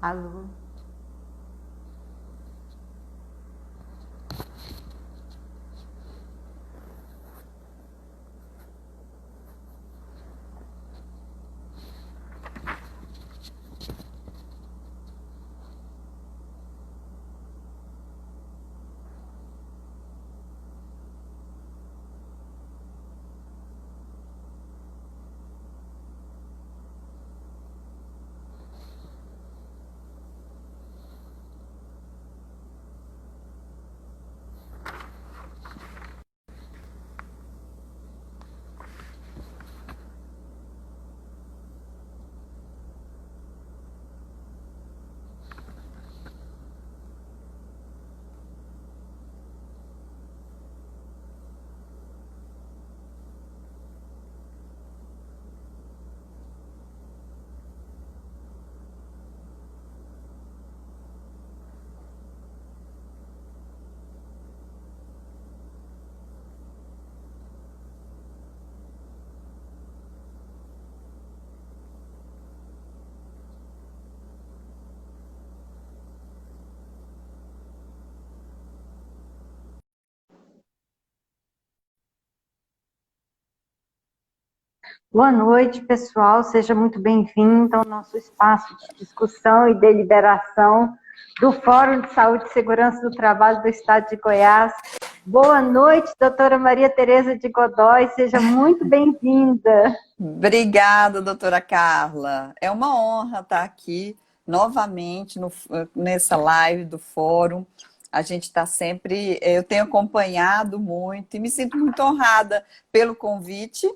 Alô? Boa noite, pessoal. Seja muito bem-vindo ao nosso espaço de discussão e deliberação do Fórum de Saúde e Segurança do Trabalho do Estado de Goiás. Boa noite, doutora Maria Tereza de Godoy. Seja muito bem-vinda. Obrigada, doutora Carla. É uma honra estar aqui novamente nessa live do Fórum. A gente está sempre, eu tenho acompanhado muito e me sinto muito honrada pelo convite,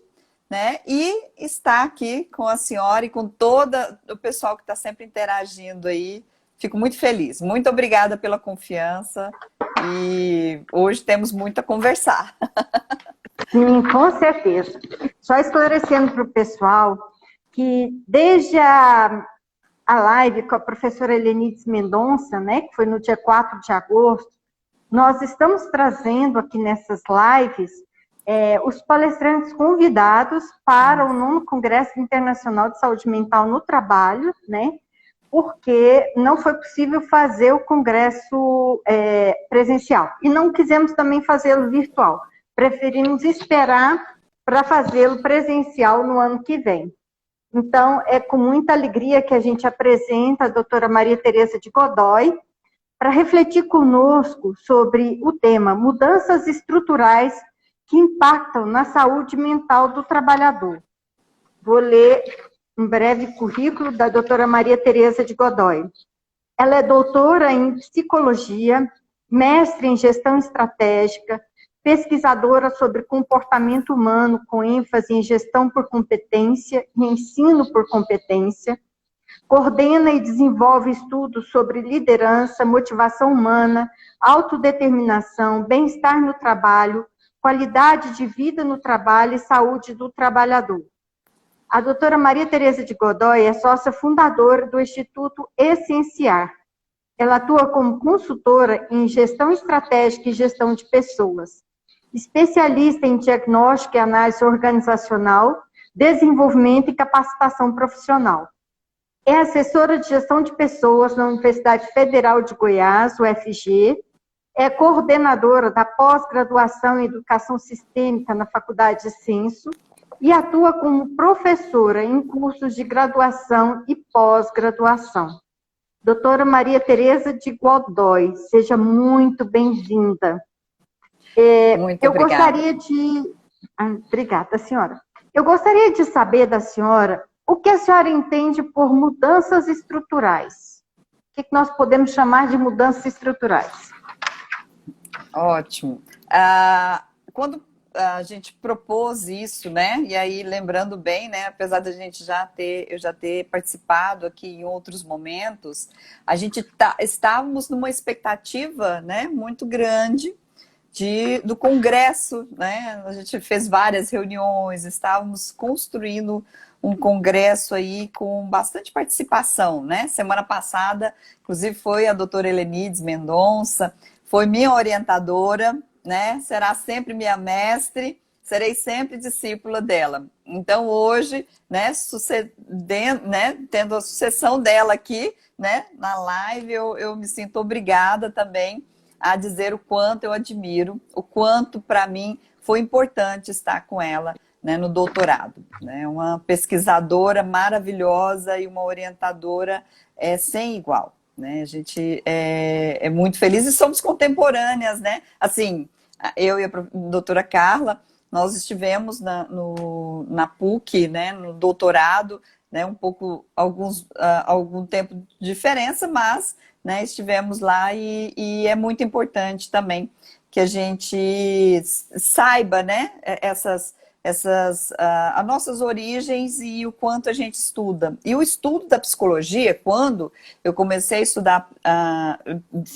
né? E estar aqui com a senhora e com todo o pessoal que está sempre interagindo aí. Fico muito feliz. Muito obrigada pela confiança e hoje temos muito a conversar. Sim, com certeza. Só esclarecendo para o pessoal que desde a live com a professora Helenides Mendonça, né, que foi no dia 4 de agosto, nós estamos trazendo aqui nessas lives os palestrantes convidados para o 9º Congresso Internacional de Saúde Mental no Trabalho, né, porque não foi possível fazer o congresso presencial. E não quisemos também fazê-lo virtual. Preferimos esperar para fazê-lo presencial no ano que vem. Então, é com muita alegria que a gente apresenta a doutora Maria Tereza de Godoy para refletir conosco sobre o tema mudanças estruturais que impactam na saúde mental do trabalhador. Vou ler um breve currículo da doutora Maria Tereza de Godoy. Ela é doutora em psicologia, mestre em gestão estratégica, pesquisadora sobre comportamento humano com ênfase em gestão por competência e ensino por competência, coordena e desenvolve estudos sobre liderança, motivação humana, autodeterminação, bem-estar no trabalho, qualidade de vida no trabalho e saúde do trabalhador. A doutora Maria Tereza de Godoy é sócia fundadora do Instituto Essenciar. Ela atua como consultora em gestão estratégica e gestão de pessoas, especialista em diagnóstico e análise organizacional, desenvolvimento e capacitação profissional. É assessora de gestão de pessoas na Universidade Federal de Goiás, UFG, é coordenadora da pós-graduação em Educação Sistêmica na Faculdade de Censo e atua como professora em cursos de graduação e pós-graduação. Doutora Maria Tereza de Godoy, seja muito bem-vinda. Muito obrigada. Obrigada, senhora. Eu gostaria de saber da senhora o que a senhora entende por mudanças estruturais. O que nós podemos chamar de mudanças estruturais? Ótimo. Quando a gente propôs isso, né? E aí, lembrando bem, né? Apesar da gente eu já ter participado aqui em outros momentos, a gente estávamos numa expectativa, né, muito grande do congresso, né? A gente fez várias reuniões, estávamos construindo um congresso aí com bastante participação, né? Semana passada, inclusive, foi a doutora Helenides Mendonça, foi minha orientadora, né? Será sempre minha mestre, serei sempre discípula dela. Então, hoje, né, tendo a sucessão dela aqui, né, na live, eu me sinto obrigada também a dizer o quanto eu admiro, o quanto, para mim, foi importante estar com ela, né, no doutorado. Né? Uma pesquisadora maravilhosa e uma orientadora sem igual. Né? A gente é muito feliz e somos contemporâneas, né? Assim, eu e a doutora Carla, nós estivemos na PUC, né, no doutorado, né, algum tempo de diferença, mas, né, estivemos lá e é muito importante também que a gente saiba, né, as nossas origens e o quanto a gente estuda. E o estudo da psicologia, quando eu comecei a estudar,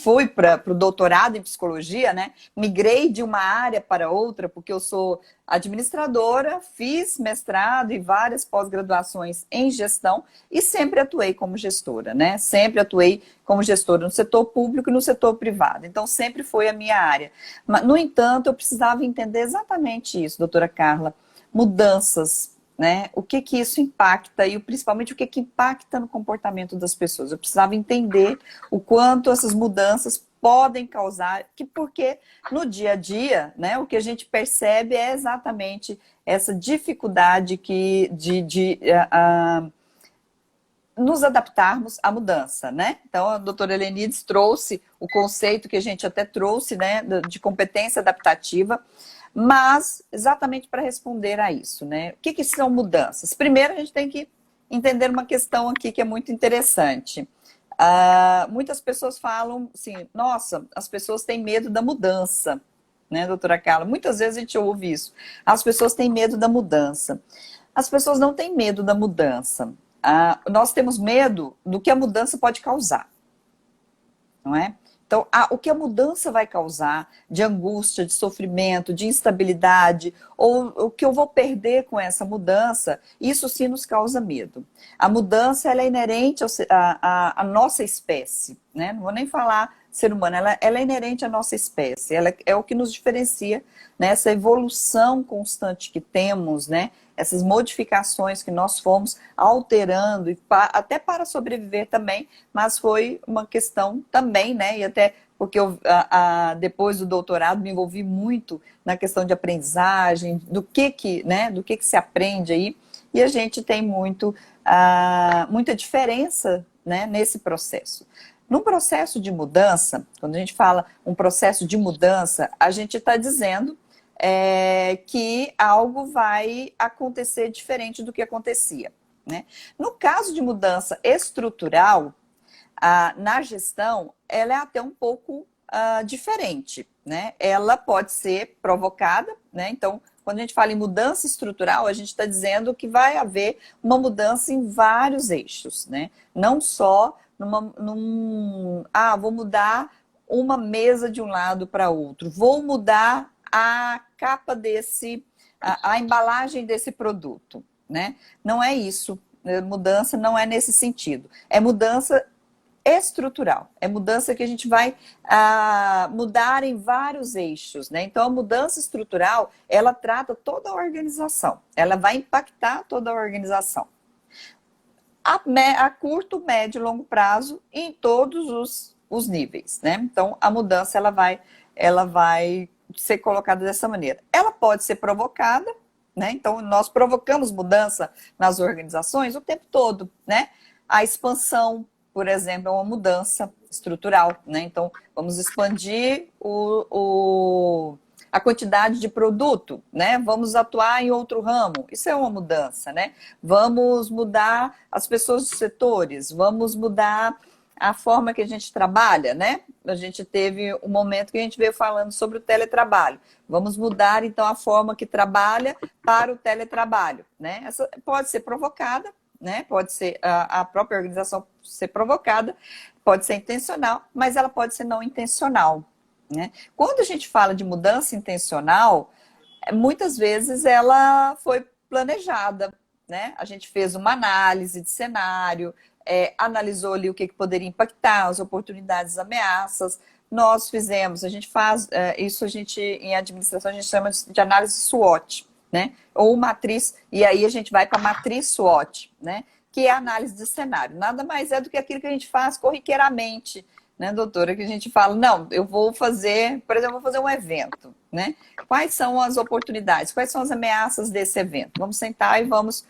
fui para o doutorado em psicologia, né? Migrei de uma área para outra, porque eu sou administradora, fiz mestrado e várias pós-graduações em gestão e sempre atuei como gestora, né? Sempre atuei como gestora no setor público e no setor privado. Então, sempre foi a minha área. Mas, no entanto, eu precisava entender exatamente isso, doutora Carla. Mudanças, né? O que isso impacta e principalmente o que impacta no comportamento das pessoas. Eu precisava entender o quanto essas mudanças podem causar, porque no dia a dia, né, o que a gente percebe é exatamente essa dificuldade nos adaptarmos à mudança, né? Então, a doutora Helenides trouxe o conceito que a gente até trouxe, né, de competência adaptativa, mas exatamente para responder a isso, né? O que são mudanças? Primeiro, a gente tem que entender uma questão aqui que é muito interessante. Muitas pessoas falam assim, nossa, as pessoas têm medo da mudança, né, doutora Carla? Muitas vezes a gente ouve isso. As pessoas têm medo da mudança. As pessoas não têm medo da mudança. Nós temos medo do que a mudança pode causar, não é? Então, o que a mudança vai causar de angústia, de sofrimento, de instabilidade, ou o que eu vou perder com essa mudança, isso sim nos causa medo. A mudança, ela é inerente à nossa espécie, né? Não vou nem falar ser humano, ela é inerente à nossa espécie, ela é o que nos diferencia, né? Essa evolução constante que temos, né? Essas modificações que nós fomos alterando, até para sobreviver também, mas foi uma questão também, né? E até porque eu, depois do doutorado, me envolvi muito na questão de aprendizagem, né? Do que se aprende aí, e a gente tem muita diferença, né, nesse processo. Num processo de mudança, quando a gente fala um processo de mudança, a gente está dizendo que algo vai acontecer diferente do que acontecia. Né? No caso de mudança estrutural, na gestão, ela é até um pouco diferente. Né? Ela pode ser provocada, né? Então, quando a gente fala em mudança estrutural, a gente está dizendo que vai haver uma mudança em vários eixos. Né? Não só vou mudar uma mesa de um lado para outro, vou mudar a capa a embalagem desse produto, né? Não é isso. Mudança não é nesse sentido. É mudança estrutural. É mudança que a gente vai mudar em vários eixos, né? Então, a mudança estrutural, ela trata toda a organização. Ela vai impactar toda a organização. A curto, médio e longo prazo, em todos os níveis, né? Então, a mudança, ela vai ser colocada dessa maneira. Ela pode ser provocada, né? Então, nós provocamos mudança nas organizações o tempo todo, né? A expansão, por exemplo, é uma mudança estrutural, né? Então, vamos expandir a quantidade de produto, né? Vamos atuar em outro ramo, isso é uma mudança, né? Vamos mudar as pessoas dos setores, vamos mudar a forma que a gente trabalha, né? A gente teve um momento que a gente veio falando sobre o teletrabalho. Vamos mudar, então, a forma que trabalha para o teletrabalho, né? Essa pode ser provocada, né? Pode ser a própria organização ser provocada, pode ser intencional, mas ela pode ser não intencional, né? Quando a gente fala de mudança intencional, muitas vezes ela foi planejada, né? A gente fez uma análise de cenário, analisou ali o que poderia impactar, as oportunidades, as ameaças, nós fizemos, a gente faz, isso a gente, em administração, a gente chama de análise SWOT, né? Ou matriz, e aí a gente vai para a matriz SWOT, né? Que é a análise de cenário. Nada mais é do que aquilo que a gente faz corriqueiramente, né, doutora? Que a gente fala, não, eu vou fazer, por exemplo, vou fazer um evento, né? Quais são as oportunidades? Quais são as ameaças desse evento? Vamos sentar e vamos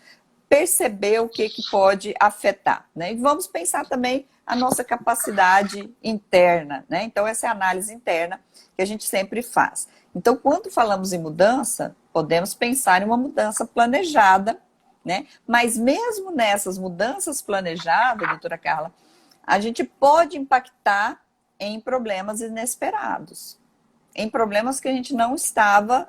perceber o que pode afetar, né? E vamos pensar também a nossa capacidade interna, né? Então, essa é a análise interna que a gente sempre faz. Então, quando falamos em mudança, podemos pensar em uma mudança planejada, né? Mas mesmo nessas mudanças planejadas, doutora Carla, a gente pode impactar em problemas inesperados, em problemas que a gente não estava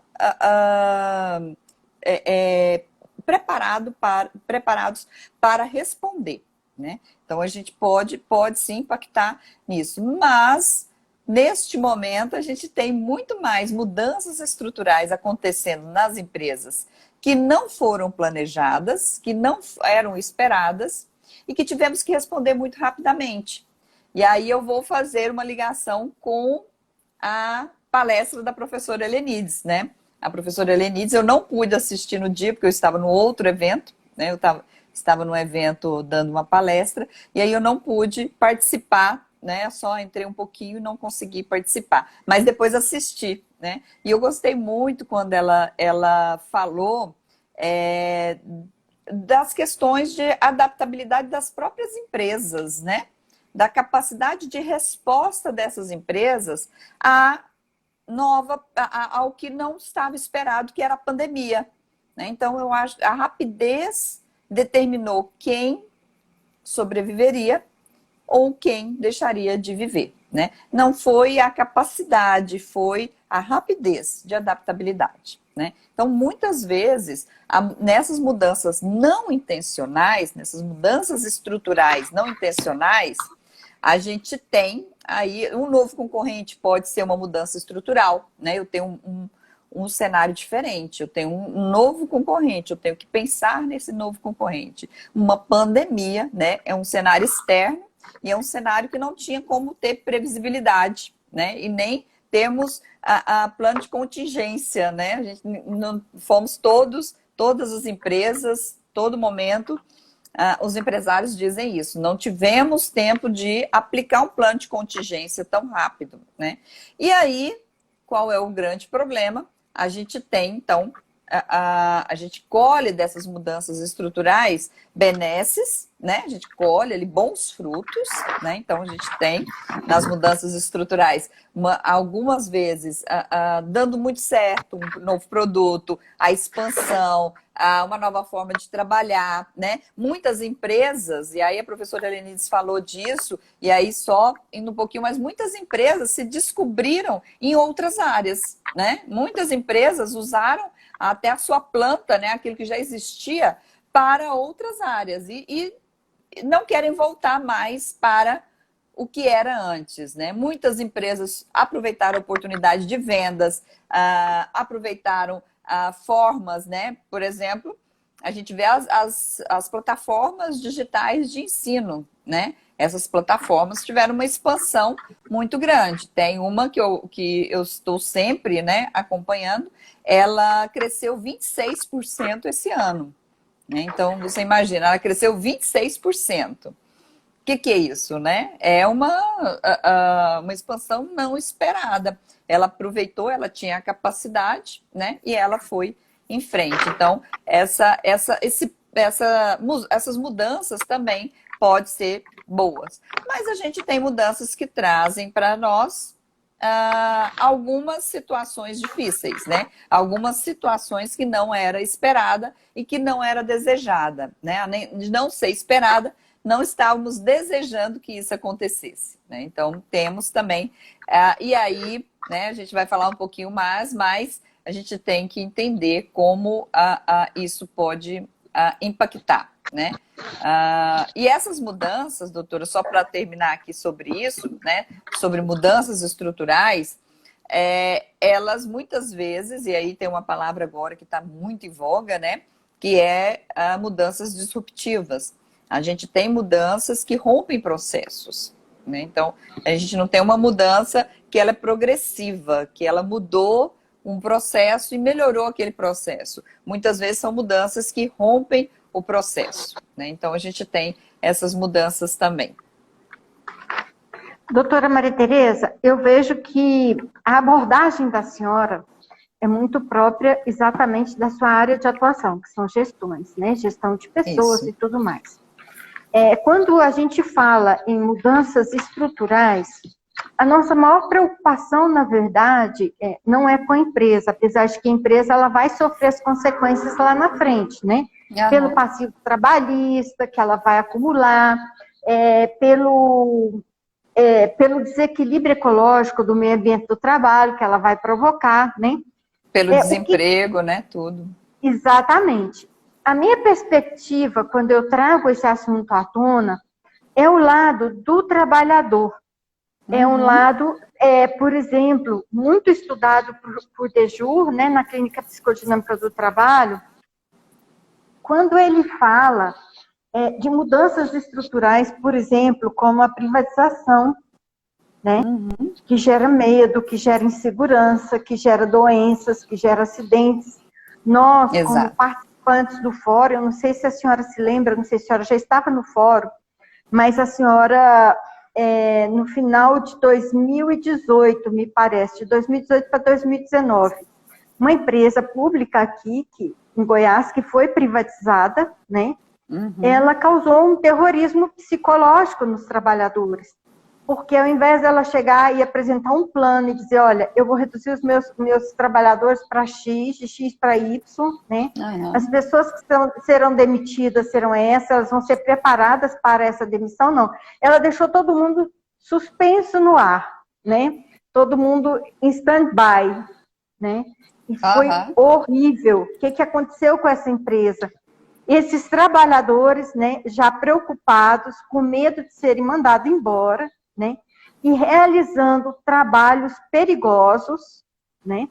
preparados para responder, né? Então, a gente pode sim impactar nisso, mas neste momento a gente tem muito mais mudanças estruturais acontecendo nas empresas que não foram planejadas, que não eram esperadas e que tivemos que responder muito rapidamente. E aí eu vou fazer uma ligação com a palestra da professora Helenides, né? A professora Helenides, eu não pude assistir no dia, porque eu estava no outro evento, né? Eu estava num evento dando uma palestra, e aí eu não pude participar, né? Só entrei um pouquinho e não consegui participar. Mas depois assisti, né? E eu gostei muito quando ela falou das questões de adaptabilidade das próprias empresas, né? Da capacidade de resposta dessas empresas ao que não estava esperado, que era a pandemia, né? Então, eu acho que a rapidez determinou quem sobreviveria ou quem deixaria de viver, né? Não foi a capacidade, foi a rapidez de adaptabilidade, né? Então, muitas vezes, nessas mudanças não intencionais, nessas mudanças estruturais não intencionais, a gente tem aí um novo concorrente, pode ser uma mudança estrutural, né? Eu tenho um cenário diferente, eu tenho um novo concorrente, eu tenho que pensar nesse novo concorrente. Uma pandemia, né? É um cenário externo e é um cenário que não tinha como ter previsibilidade, né? E nem temos a plano de contingência, né? A gente não fomos todas as empresas, todo momento. Os empresários dizem isso, não tivemos tempo de aplicar um plano de contingência tão rápido, né? E aí, qual é o grande problema? A gente tem, então, a gente colhe dessas mudanças estruturais benesses, né? A gente colhe ali bons frutos, né? Então, a gente tem nas mudanças estruturais, algumas vezes, dando muito certo, um novo produto, a expansão, uma nova forma de trabalhar, né? Muitas empresas, e aí a professora Helenides falou disso, e aí só indo um pouquinho, mas muitas empresas se descobriram em outras áreas, né? Muitas empresas usaram até a sua planta, né? Aquilo que já existia, para outras áreas, e não querem voltar mais para o que era antes, né? Muitas empresas aproveitaram a oportunidade de vendas, aproveitaram formas, né? Por exemplo, a gente vê as plataformas digitais de ensino, né? Essas plataformas tiveram uma expansão muito grande. Tem uma que eu estou sempre, né, acompanhando, ela cresceu 26% esse ano, né? Então, você imagina, ela cresceu 26%. O que é isso, né? É uma expansão não esperada. Ela aproveitou, ela tinha a capacidade, né? E ela foi em frente. Então, essas mudanças também podem ser boas. Mas a gente tem mudanças que trazem para nós algumas situações difíceis, né? Algumas situações que não era esperada e que não era desejada, né? De não ser esperada, não estávamos desejando que isso acontecesse, né? Então, temos também, e aí, né, a gente vai falar um pouquinho mais, mas a gente tem que entender como isso pode impactar, né? E essas mudanças, doutora, só para terminar aqui sobre isso, né, sobre mudanças estruturais, elas muitas vezes, e aí tem uma palavra agora que está muito em voga, né, que é mudanças disruptivas. A gente tem mudanças que rompem processos, né? Então, a gente não tem uma mudança que ela é progressiva, que ela mudou um processo e melhorou aquele processo. Muitas vezes são mudanças que rompem o processo, né? Então a gente tem essas mudanças também. Doutora Maria Tereza, eu vejo que a abordagem da senhora é muito própria exatamente da sua área de atuação, que são gestões, né? Gestão de pessoas e tudo mais. Quando a gente fala em mudanças estruturais, a nossa maior preocupação, na verdade, não é com a empresa, apesar de que a empresa ela vai sofrer as consequências lá na frente, né? Uhum. Pelo passivo trabalhista que ela vai acumular, pelo desequilíbrio ecológico do meio ambiente do trabalho que ela vai provocar, né? Pelo desemprego, né? Tudo. Exatamente. A minha perspectiva, quando eu trago esse assunto à tona, é o lado do trabalhador. É um lado, por exemplo, muito estudado por Dejur, né, na Clínica Psicodinâmica do Trabalho, quando ele fala de mudanças estruturais, por exemplo, como a privatização, né, que gera medo, que gera insegurança, que gera doenças, que gera acidentes. Nós, como participantes do fórum, eu não sei se a senhora se lembra, não sei se a senhora já estava no fórum, mas a senhora... no final de 2018, me parece, de 2018 para 2019, uma empresa pública aqui, em Goiás, que foi privatizada, né? Ela causou um terrorismo psicológico nos trabalhadores, porque ao invés dela chegar e apresentar um plano e dizer, olha, eu vou reduzir os meus trabalhadores para X, de X para Y, né? As pessoas que serão demitidas serão essas, elas vão ser preparadas para essa demissão, não. Ela deixou todo mundo suspenso no ar, né? Todo mundo em stand-by, né? E foi horrível. O que aconteceu com essa empresa? Esses trabalhadores, né, já preocupados, com medo de serem mandados embora, né, e realizando trabalhos perigosos, né,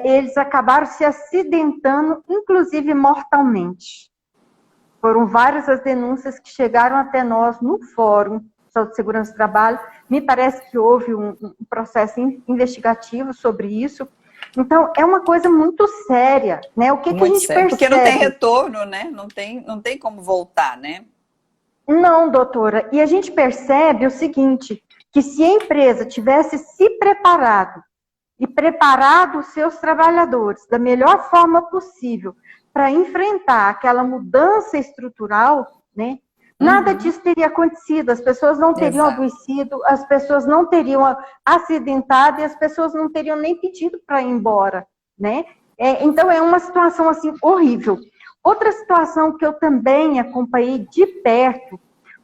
eles acabaram se acidentando, inclusive mortalmente. Foram várias as denúncias que chegaram até nós no Fórum de Segurança do Trabalho. Me parece que houve um processo investigativo sobre isso. Então, é uma coisa muito séria, né? O que a gente percebe? Porque não tem retorno, né? Não tem como voltar, né? Não, doutora. E a gente percebe o seguinte, que se a empresa tivesse se preparado e preparado os seus trabalhadores da melhor forma possível para enfrentar aquela mudança estrutural, né? Nada disso teria acontecido, as pessoas não teriam adoecido, as pessoas não teriam acidentado e as pessoas não teriam nem pedido para ir embora, né? Então, é uma situação, assim, horrível. Outra situação que eu também acompanhei de perto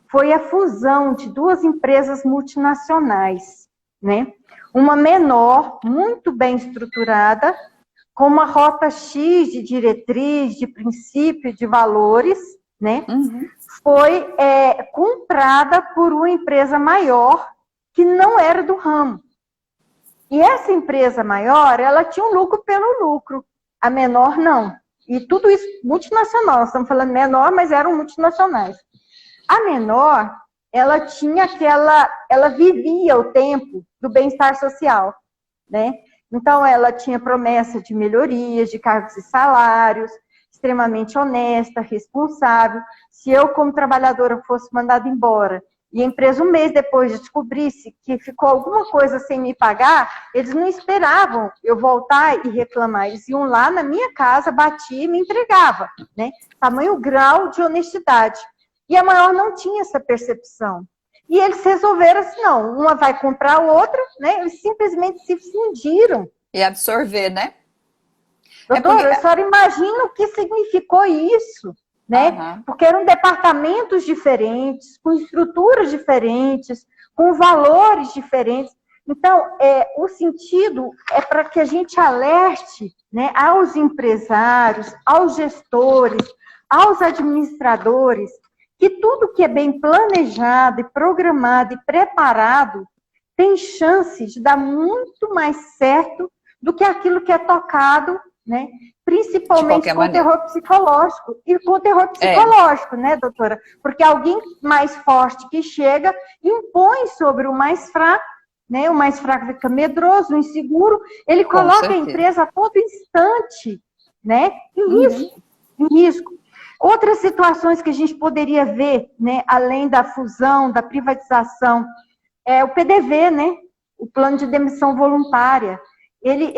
foi a fusão de duas empresas multinacionais, né? Uma menor, muito bem estruturada, com uma rota X de diretriz, de princípio, de valores, né? Foi comprada por uma empresa maior que não era do ramo. E essa empresa maior, ela tinha um lucro pelo lucro, a menor não. E tudo isso multinacional, estamos falando menor, mas eram multinacionais. A menor, ela tinha ela vivia o tempo do bem-estar social, né? Então, ela tinha promessa de melhorias, de cargos e salários, extremamente honesta, responsável. Se eu, como trabalhadora, fosse mandada embora e a empresa, um mês depois, descobrisse que ficou alguma coisa sem me pagar, eles não esperavam eu voltar e reclamar. Eles iam lá na minha casa, batia e me entregava, né? Tamanho grau de honestidade. E a maior não tinha essa percepção. E eles resolveram assim, não, uma vai comprar a outra, né? Eles simplesmente se fundiram. E absorver, né? Doutora, a senhora imagina o que significou isso, né? Porque eram departamentos diferentes, com estruturas diferentes, com valores diferentes. Então, o sentido é para que a gente alerte, né, aos empresários, aos gestores, aos administradores, que tudo que é bem planejado, e programado e preparado tem chance de dar muito mais certo do que aquilo que é tocado, né? Principalmente com terror psicológico. E com terror psicológico, né, doutora? Porque alguém mais forte que chega impõe sobre o mais fraco, né? O mais fraco fica medroso, inseguro, ele Com coloca a certeza. empresa a todo instante, né? Em risco, em risco. Outras situações que a gente poderia ver, né, além da fusão, da privatização, é o PDV, né? O plano de demissão voluntária. Ele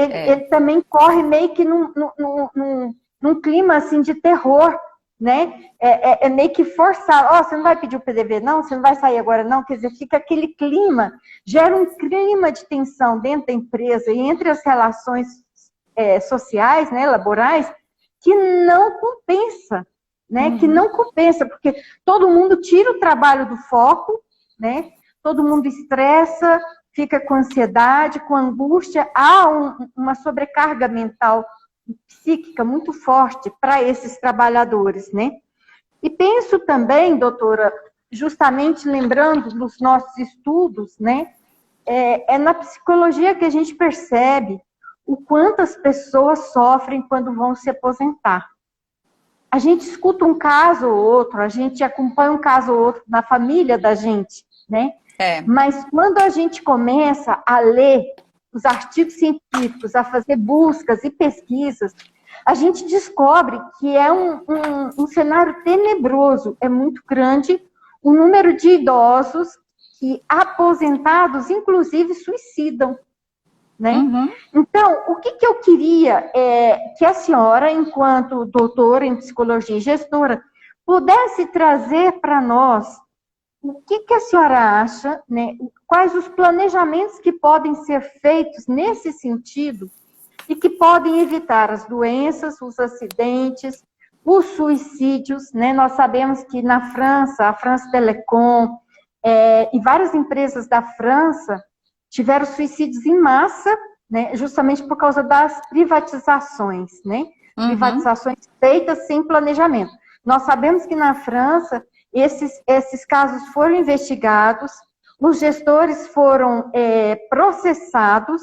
também corre meio que num clima assim, de terror, né? É meio que forçado. Ó, você não vai pedir o PDV, não? Você não vai sair agora, não? Quer dizer, fica aquele clima, gera um clima de tensão dentro da empresa e entre as relações sociais, né, laborais, que não compensa, né? Que não compensa, porque todo mundo tira o trabalho do foco, né? Todo mundo estressa, fica com ansiedade, com angústia, há uma sobrecarga mental, psíquica muito forte para esses trabalhadores, né? E penso também, doutora, justamente lembrando dos nossos estudos, né? É na psicologia que a gente percebe o quanto as pessoas sofrem quando vão se aposentar. A gente escuta um caso ou outro, a gente acompanha um caso ou outro na família da gente, né? Mas quando a gente começa a ler os artigos científicos, a fazer buscas e pesquisas, a gente descobre que é um cenário tenebroso, é muito grande o número de idosos que, aposentados, inclusive, suicidam, né? Então, o que eu queria é que a senhora, enquanto doutora em psicologia e gestora, pudesse trazer para nós o que a senhora acha, né? Quais os planejamentos que podem ser feitos nesse sentido e que podem evitar as doenças, os acidentes, os suicídios, né? Nós sabemos que na França, a France Telecom e várias empresas da França tiveram suicídios em massa, né? Justamente por causa das privatizações, né? Privatizações feitas sem planejamento. Nós sabemos que na França esses casos foram investigados, os gestores foram processados,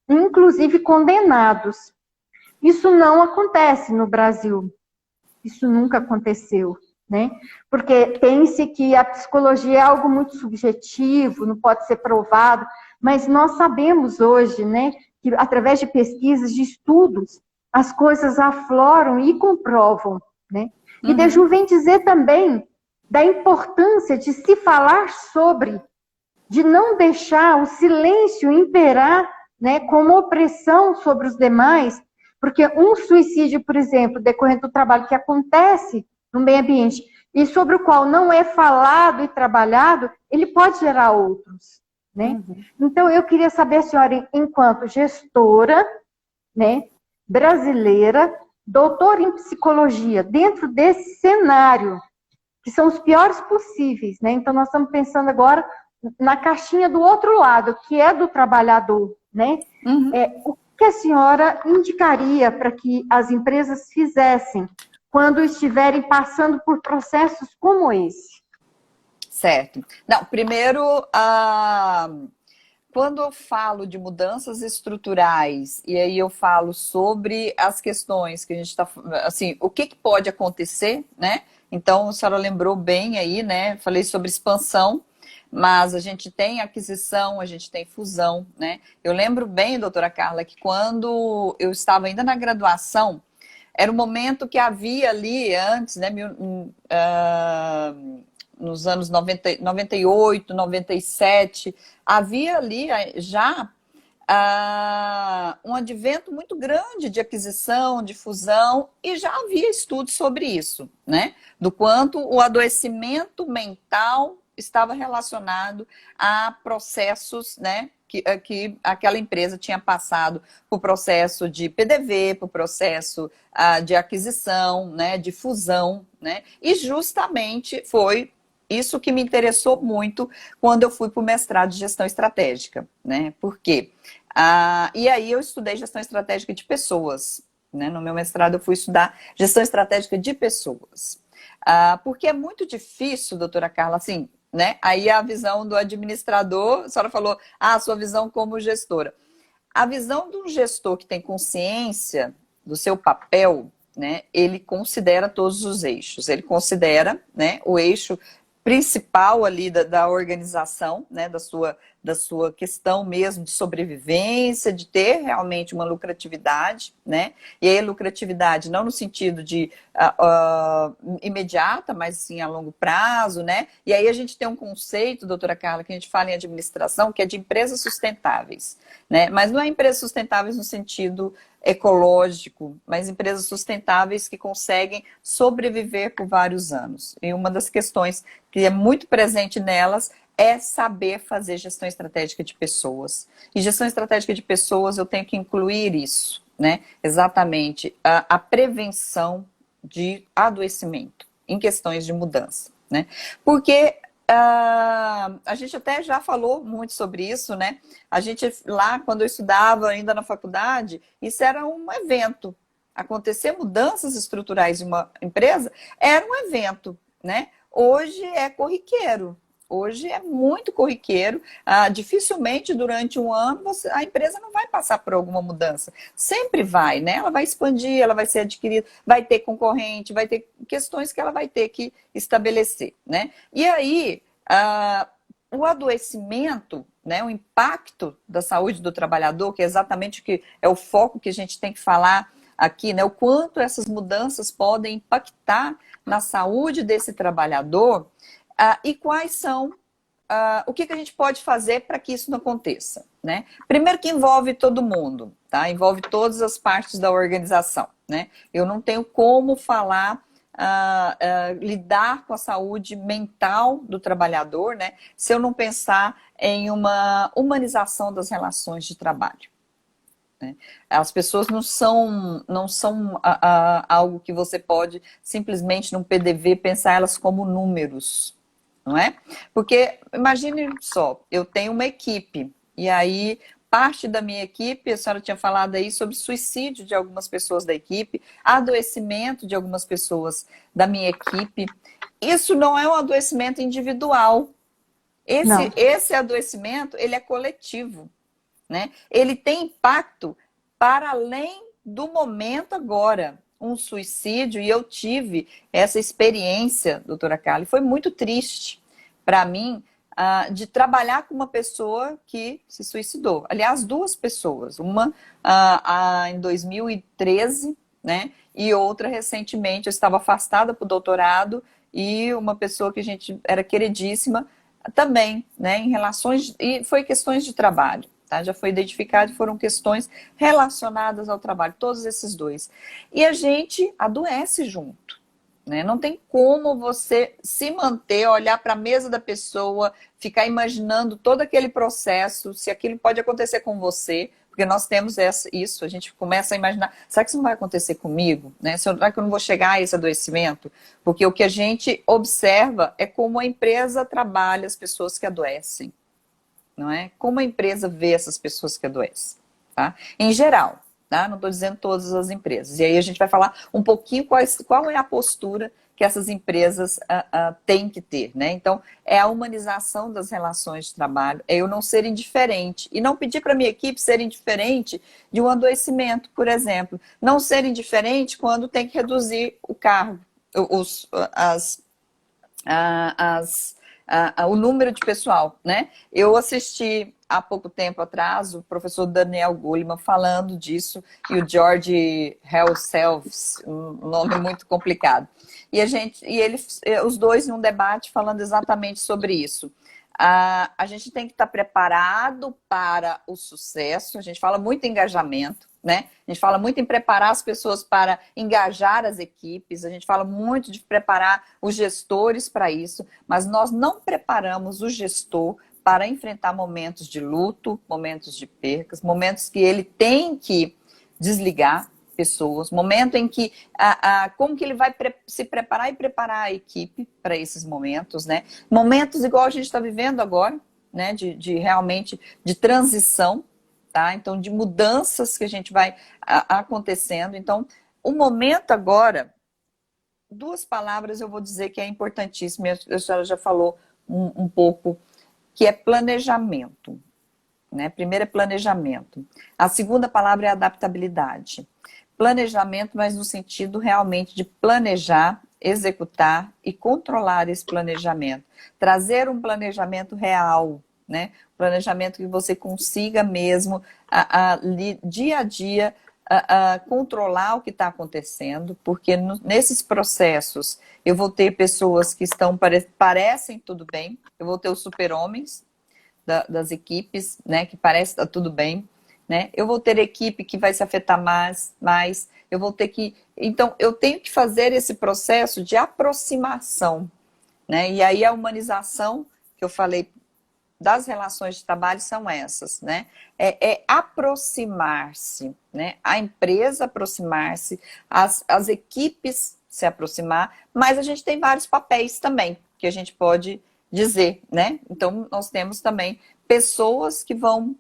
inclusive condenados. Isso não acontece no Brasil. Isso nunca aconteceu, né? Porque tem-se que a psicologia é algo muito subjetivo, não pode ser provado, mas nós sabemos hoje, né, que através de pesquisas, de estudos, as coisas afloram e comprovam, né? E Deju vem dizer também da importância de se falar sobre, de não deixar o silêncio imperar, né, como opressão sobre os demais, porque um suicídio, por exemplo, decorrente do trabalho que acontece no meio ambiente e sobre o qual não é falado e trabalhado, ele pode gerar outros, né? Então, eu queria saber, a senhora, enquanto gestora, né, brasileira, doutora em psicologia, dentro desse cenário, que são os piores possíveis, né? Então, nós estamos pensando agora na caixinha do outro lado, que é do trabalhador, né? O que a senhora indicaria para que as empresas fizessem quando estiverem passando por processos como esse? Certo. Não, primeiro, quando eu falo de mudanças estruturais, e aí eu falo sobre as questões que a gente está, assim, o que pode acontecer, né? Então, a senhora lembrou bem aí, né? Falei sobre expansão, mas a gente tem aquisição, a gente tem fusão, né? Eu lembro bem, doutora Carla, que quando eu estava ainda na graduação, era o momento que havia ali antes, né? Nos anos 98, 97, havia ali já um advento muito grande de aquisição, de fusão, e já havia estudos sobre isso, né? Do quanto o adoecimento mental estava relacionado a processos, né? Que aquela empresa tinha passado por processo de PDV, por processo de aquisição, né? De fusão, né? E justamente foi isso que me interessou muito quando eu fui para o mestrado de gestão estratégica, né? Por quê? E aí eu estudei gestão estratégica de pessoas, né? No meu mestrado eu fui estudar gestão estratégica de pessoas. Porque é muito difícil, doutora Carla, assim, né? Aí a visão do administrador, a senhora falou, a sua visão como gestora. A visão de um gestor que tem consciência do seu papel, né? Ele considera todos os eixos. Ele considera, né, o eixo principal ali da organização, né, da sua questão mesmo de sobrevivência, de ter realmente uma lucratividade, né? E aí lucratividade não no sentido de imediata, mas sim a longo prazo, né? E aí a gente tem um conceito, doutora Carla, que a gente fala em administração, que é de empresas sustentáveis, né? Mas não é empresas sustentáveis no sentido ecológico, mas empresas sustentáveis que conseguem sobreviver por vários anos. E uma das questões que é muito presente nelas é saber fazer gestão estratégica de pessoas. E gestão estratégica de pessoas, eu tenho que incluir isso, né? Exatamente, a prevenção de adoecimento em questões de mudança, né? Porque a gente até já falou muito sobre isso, né? A gente lá, quando eu estudava ainda na faculdade, isso era um evento. Acontecer mudanças estruturais de uma empresa era um evento, né? Hoje é corriqueiro. Hoje é muito corriqueiro. Dificilmente durante um ano a empresa não vai passar por alguma mudança. Sempre vai, né? Ela vai expandir, ela vai ser adquirida, vai ter concorrente, vai ter questões que ela vai ter que estabelecer, né? E aí, o adoecimento, né, o impacto da saúde do trabalhador, que é exatamente o que é o foco que a gente tem que falar aqui, né? O quanto essas mudanças podem impactar na saúde desse trabalhador. E quais são, o que a gente pode fazer para que isso não aconteça, né? Primeiro que envolve todo mundo, tá? Envolve todas as partes da organização, né? Eu não tenho como falar, lidar com a saúde mental do trabalhador, né? Se eu não pensar em uma humanização das relações de trabalho. Né? As pessoas não são algo que você pode simplesmente num PDV pensar elas como números. Não é? Porque, imagine só, eu tenho uma equipe, e aí parte da minha equipe, a senhora tinha falado aí sobre suicídio de algumas pessoas da equipe, adoecimento de algumas pessoas da minha equipe. Isso não é um adoecimento individual. Esse adoecimento, ele é coletivo, né? Ele tem impacto para além do momento agora. Um suicídio, e eu tive essa experiência, doutora Carla, e foi muito triste para mim, de trabalhar com uma pessoa que se suicidou. Aliás, duas pessoas, uma em 2013, né, e outra recentemente. Eu estava afastada para o doutorado, e uma pessoa que a gente era queridíssima também, né, em relações, e foi questões de trabalho. Tá? Já foi identificado, foram questões relacionadas ao trabalho, todos esses dois. E a gente adoece junto, né? Não tem como você se manter, olhar para a mesa da pessoa, ficar imaginando todo aquele processo, se aquilo pode acontecer com você, porque nós temos isso, a gente começa a imaginar, será que isso não vai acontecer comigo? Né? Será que eu não vou chegar a esse adoecimento? Porque o que a gente observa é como a empresa trabalha as pessoas que adoecem. Não é? Como a empresa vê essas pessoas que adoecem, tá? Em geral, tá? Não estou dizendo todas as empresas. E aí a gente vai falar um pouquinho qual é a postura que essas empresas têm que ter, né? Então, é a humanização das relações de trabalho, é eu não ser indiferente e não pedir para a minha equipe ser indiferente de um adoecimento, por exemplo. Não ser indiferente quando tem que reduzir o cargo, o número de pessoal, né? Eu assisti há pouco tempo atrás o professor Daniel Goleman falando disso, e o George Helselfs, um nome muito complicado. E os dois num debate falando exatamente sobre isso. A gente tem que estar preparado para o sucesso. A gente fala muito em engajamento, né? A gente fala muito em preparar as pessoas para engajar as equipes, a gente fala muito de preparar os gestores para isso, mas nós não preparamos o gestor para enfrentar momentos de luto, momentos de percas, momentos que ele tem que desligar pessoas, momento em que como que ele vai se preparar e preparar a equipe para esses momentos, né? Momentos igual a gente está vivendo agora, né? De realmente de transição. Tá? Então, de mudanças que a gente vai acontecendo. Então, o momento agora, duas palavras eu vou dizer que é importantíssimo, a senhora já falou um pouco, que é planejamento. Né? Primeiro é planejamento. A segunda palavra é adaptabilidade. Planejamento, mas no sentido realmente de planejar, executar e controlar esse planejamento. Trazer um planejamento real, né? Planejamento que você consiga mesmo, dia a dia, controlar o que está acontecendo, porque nesses processos eu vou ter pessoas que estão, parecem tudo bem, eu vou ter os super-homens das equipes, né, que parece que está tudo bem, né? Eu vou ter equipe que vai se afetar mais, eu vou ter que... Então, eu tenho que fazer esse processo de aproximação, né? E aí a humanização, que eu falei, das relações de trabalho são essas, né? É aproximar-se, né? A empresa aproximar-se, as equipes se aproximar, mas a gente tem vários papéis também, que a gente pode dizer, né? Então, nós temos também pessoas que vão...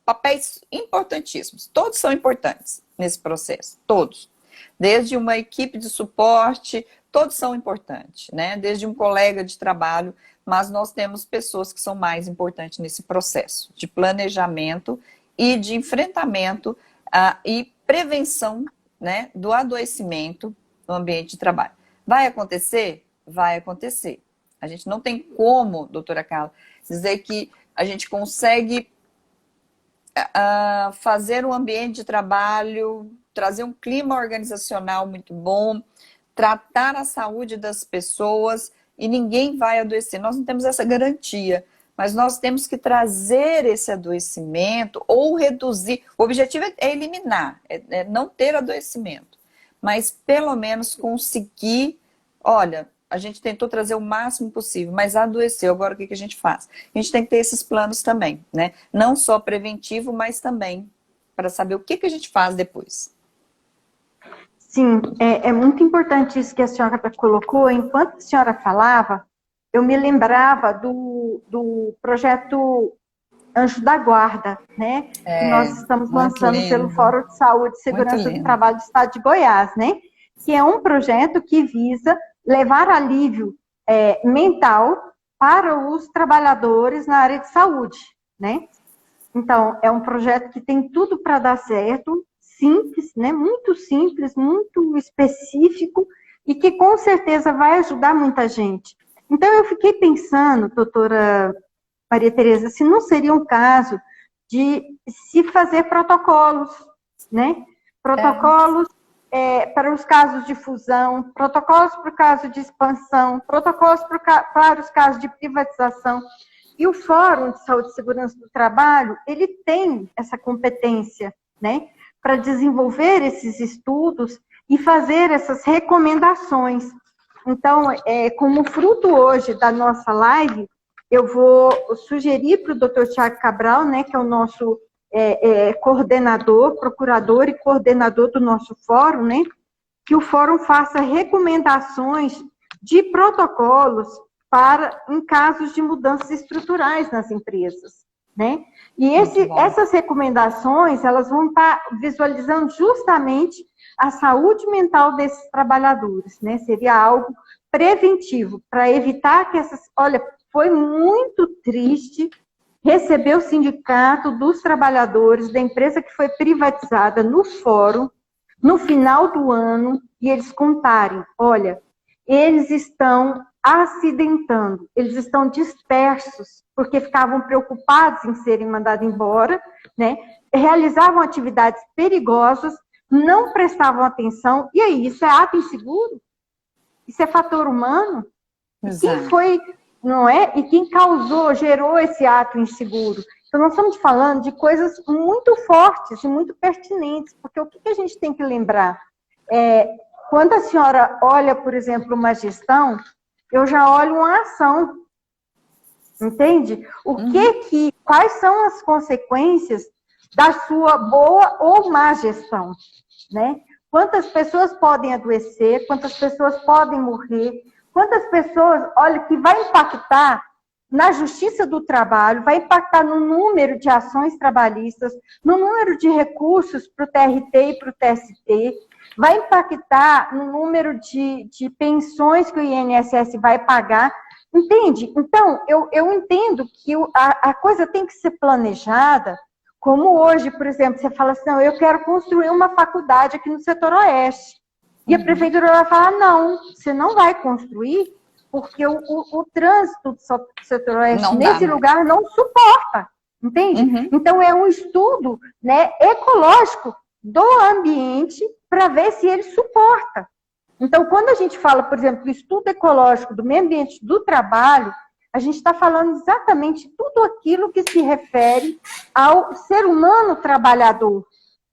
papéis importantíssimos, todos são importantes nesse processo, todos. Desde uma equipe de suporte, todos são importantes, né? Desde um colega de trabalho, mas nós temos pessoas que são mais importantes nesse processo de planejamento e de enfrentamento e prevenção, né, do adoecimento no ambiente de trabalho. Vai acontecer? Vai acontecer. A gente não tem como, doutora Carla, dizer que a gente consegue fazer um ambiente de trabalho, trazer um clima organizacional muito bom, tratar a saúde das pessoas e ninguém vai adoecer. Nós não temos essa garantia, mas nós temos que trazer esse adoecimento ou reduzir. O objetivo é eliminar, é não ter adoecimento, mas pelo menos conseguir, olha, a gente tentou trazer o máximo possível, mas adoeceu, agora o que a gente faz? A gente tem que ter esses planos também, né? Não só preventivo, mas também para saber o que a gente faz depois. Sim, é muito importante isso que a senhora colocou. Enquanto a senhora falava, eu me lembrava do projeto Anjo da Guarda, né? Que nós estamos lançando pelo Fórum de Saúde e Segurança do Trabalho do Estado de Goiás, né? Que é um projeto que visa levar alívio mental para os trabalhadores na área de saúde, né? Então, é um projeto que tem tudo para dar certo, simples, né? Muito simples, muito específico e que com certeza vai ajudar muita gente. Então, eu fiquei pensando, doutora Maria Tereza, se não seria um caso de se fazer protocolos, né? Protocolos para os casos de fusão, protocolos para o caso de expansão, protocolos para os casos de privatização. E o Fórum de Saúde e Segurança do Trabalho, ele tem essa competência, né, para desenvolver esses estudos e fazer essas recomendações. Então, como fruto hoje da nossa live, eu vou sugerir para o Dr. Tiago Cabral, né, que é o nosso coordenador, procurador e coordenador do nosso fórum, né, que o fórum faça recomendações de protocolos em casos de mudanças estruturais nas empresas, né? E essas recomendações, elas vão estar visualizando justamente a saúde mental desses trabalhadores, né? Seria algo preventivo, para evitar que Olha, foi muito triste receber o sindicato dos trabalhadores da empresa que foi privatizada no fórum, no final do ano, e eles contarem, olha, eles estão acidentando, eles estão dispersos, porque ficavam preocupados em serem mandados embora, né? Realizavam atividades perigosas, não prestavam atenção, e aí, isso é ato inseguro? Isso é fator humano? Exato. Quem foi, não é? E quem gerou esse ato inseguro? Então, nós estamos falando de coisas muito fortes e muito pertinentes, porque o que a gente tem que lembrar? Quando a senhora olha, por exemplo, uma gestão, eu já olho uma ação, entende? Quais são as consequências da sua boa ou má gestão, né? Quantas pessoas podem adoecer, quantas pessoas podem morrer, quantas pessoas, olha, que vai impactar na justiça do trabalho, vai impactar no número de ações trabalhistas, no número de recursos para o TRT e para o TST, vai impactar no número de pensões que o INSS vai pagar, entende? Então, eu entendo que a coisa tem que ser planejada, como hoje, por exemplo, você fala assim, não, eu quero construir uma faculdade aqui no setor oeste. E a prefeitura vai falar, não, você não vai construir, porque o trânsito do Centro-Oeste nesse né? lugar não suporta, entende? Uhum. Então, é um estudo, né, ecológico do ambiente para ver se ele suporta. Então, quando a gente fala, por exemplo, do estudo ecológico do meio ambiente do trabalho, a gente está falando exatamente tudo aquilo que se refere ao ser humano trabalhador,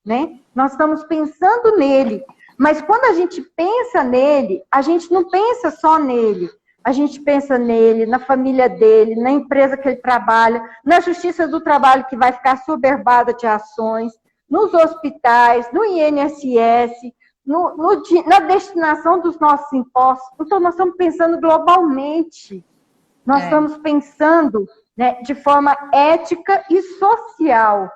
né? Nós estamos pensando nele, mas quando a gente pensa nele, a gente não pensa só nele. A gente pensa nele, na família dele, na empresa que ele trabalha, na justiça do trabalho que vai ficar soberbada de ações, nos hospitais, no INSS, na destinação dos nossos impostos. Então, nós estamos pensando globalmente. Nós estamos pensando, né, de forma ética e social.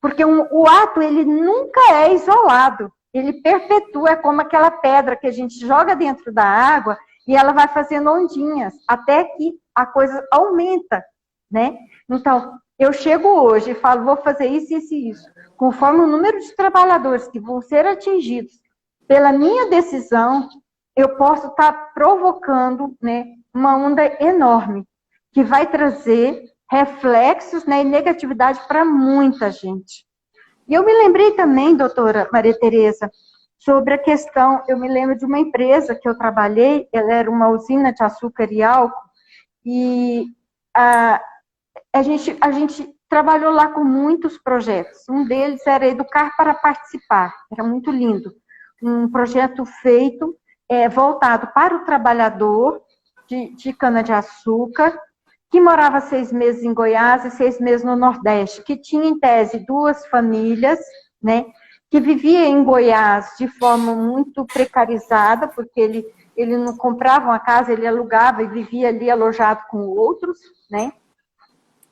Porque o ato, ele nunca é isolado. Ele perpetua, é como aquela pedra que a gente joga dentro da água e ela vai fazendo ondinhas, até que a coisa aumenta, né? Então, eu chego hoje e falo, vou fazer isso, isso e isso. Conforme o número de trabalhadores que vão ser atingidos pela minha decisão, eu posso estar provocando, né, uma onda enorme, que vai trazer reflexos, né, e negatividade para muita gente. E eu me lembrei também, doutora Maria Tereza, sobre a questão, eu me lembro de uma empresa que eu trabalhei, ela era uma usina de açúcar e álcool, e a gente trabalhou lá com muitos projetos. Um deles era Educar para Participar, era muito lindo. Um projeto feito, voltado para o trabalhador de cana-de-açúcar, que morava 6 meses em Goiás e 6 meses no Nordeste, que tinha, em tese, 2 famílias, né, que vivia em Goiás de forma muito precarizada, porque ele não comprava uma casa, ele alugava e vivia ali alojado com outros, né?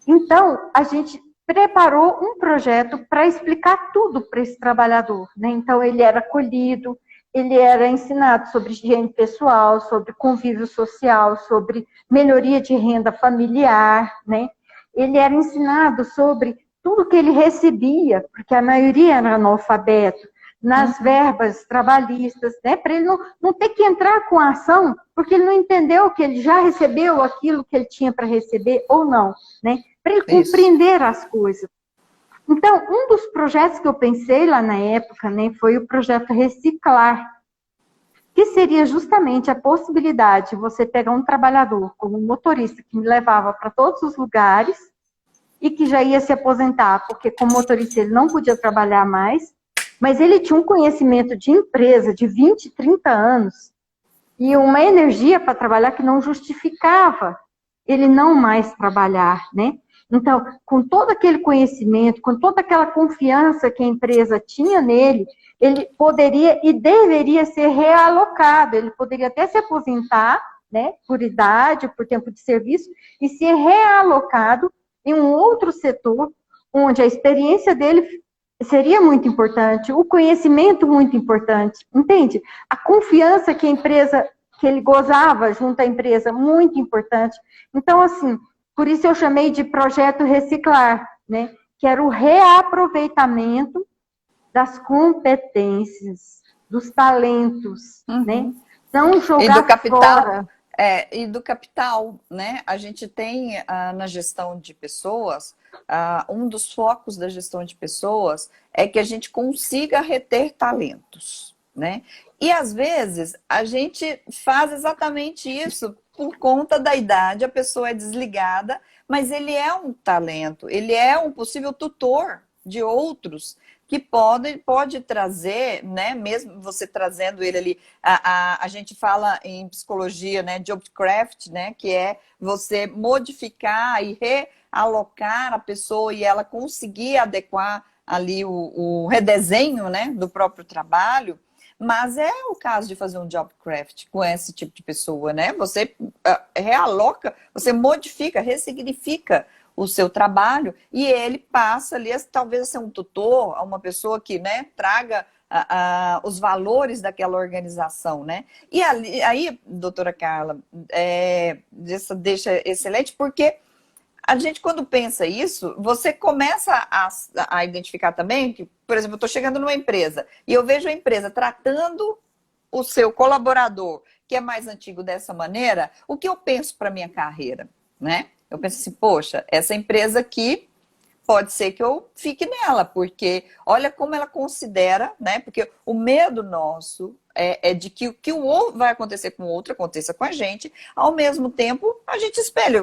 Então, a gente preparou um projeto para explicar tudo para esse trabalhador, né? Então, ele era acolhido, ele era ensinado sobre higiene pessoal, sobre convívio social, sobre melhoria de renda familiar, né? Ele era ensinado sobre tudo que ele recebia, porque a maioria era analfabeto, nas verbas trabalhistas, né? Para ele não ter que entrar com a ação, porque ele não entendeu que ele já recebeu aquilo que ele tinha para receber ou não, né? Para ele compreender as coisas. Então, um dos projetos que eu pensei lá na época, né, foi o projeto Reciclar, que seria justamente a possibilidade de você pegar um trabalhador como um motorista que me levava para todos os lugares e que já ia se aposentar, porque como motorista ele não podia trabalhar mais, mas ele tinha um conhecimento de empresa de 20, 30 anos e uma energia para trabalhar que não justificava ele não mais trabalhar, né? Então, com todo aquele conhecimento, com toda aquela confiança que a empresa tinha nele, ele poderia e deveria ser realocado, ele poderia até se aposentar, né, por idade, por tempo de serviço, e ser realocado em um outro setor, onde a experiência dele seria muito importante, o conhecimento muito importante, entende? A confiança que a empresa, que ele gozava junto à empresa, muito importante. Então, assim, por isso eu chamei de projeto Reciclar, né? Que era o reaproveitamento das competências, dos talentos, né? Não jogar e do capital, fora. E do capital, né? A gente tem na gestão de pessoas, um dos focos da gestão de pessoas é que a gente consiga reter talentos, né? E às vezes a gente faz exatamente isso por conta da idade, a pessoa é desligada, mas ele é um talento, ele é um possível tutor de outros que pode trazer, né, mesmo você trazendo ele ali, a gente fala em psicologia, né, jobcraft, né, que é você modificar e realocar a pessoa e ela conseguir adequar ali o redesenho, né, do próprio trabalho. Mas é o caso de fazer um jobcraft com esse tipo de pessoa, né? Você realoca, você modifica, ressignifica o seu trabalho e ele passa ali, talvez a ser um tutor, uma pessoa que, né, traga os valores daquela organização, né? E aí, doutora Carla, deixa excelente, porque a gente, quando pensa isso, você começa a identificar também que, por exemplo, eu estou chegando numa empresa e eu vejo a empresa tratando o seu colaborador, que é mais antigo dessa maneira, o que eu penso para minha carreira, né? Eu penso assim, poxa, essa empresa aqui pode ser que eu fique nela, porque olha como ela considera, né? Porque o medo nosso é de que o que o outro vai acontecer com o outro aconteça com a gente, ao mesmo tempo a gente espelha.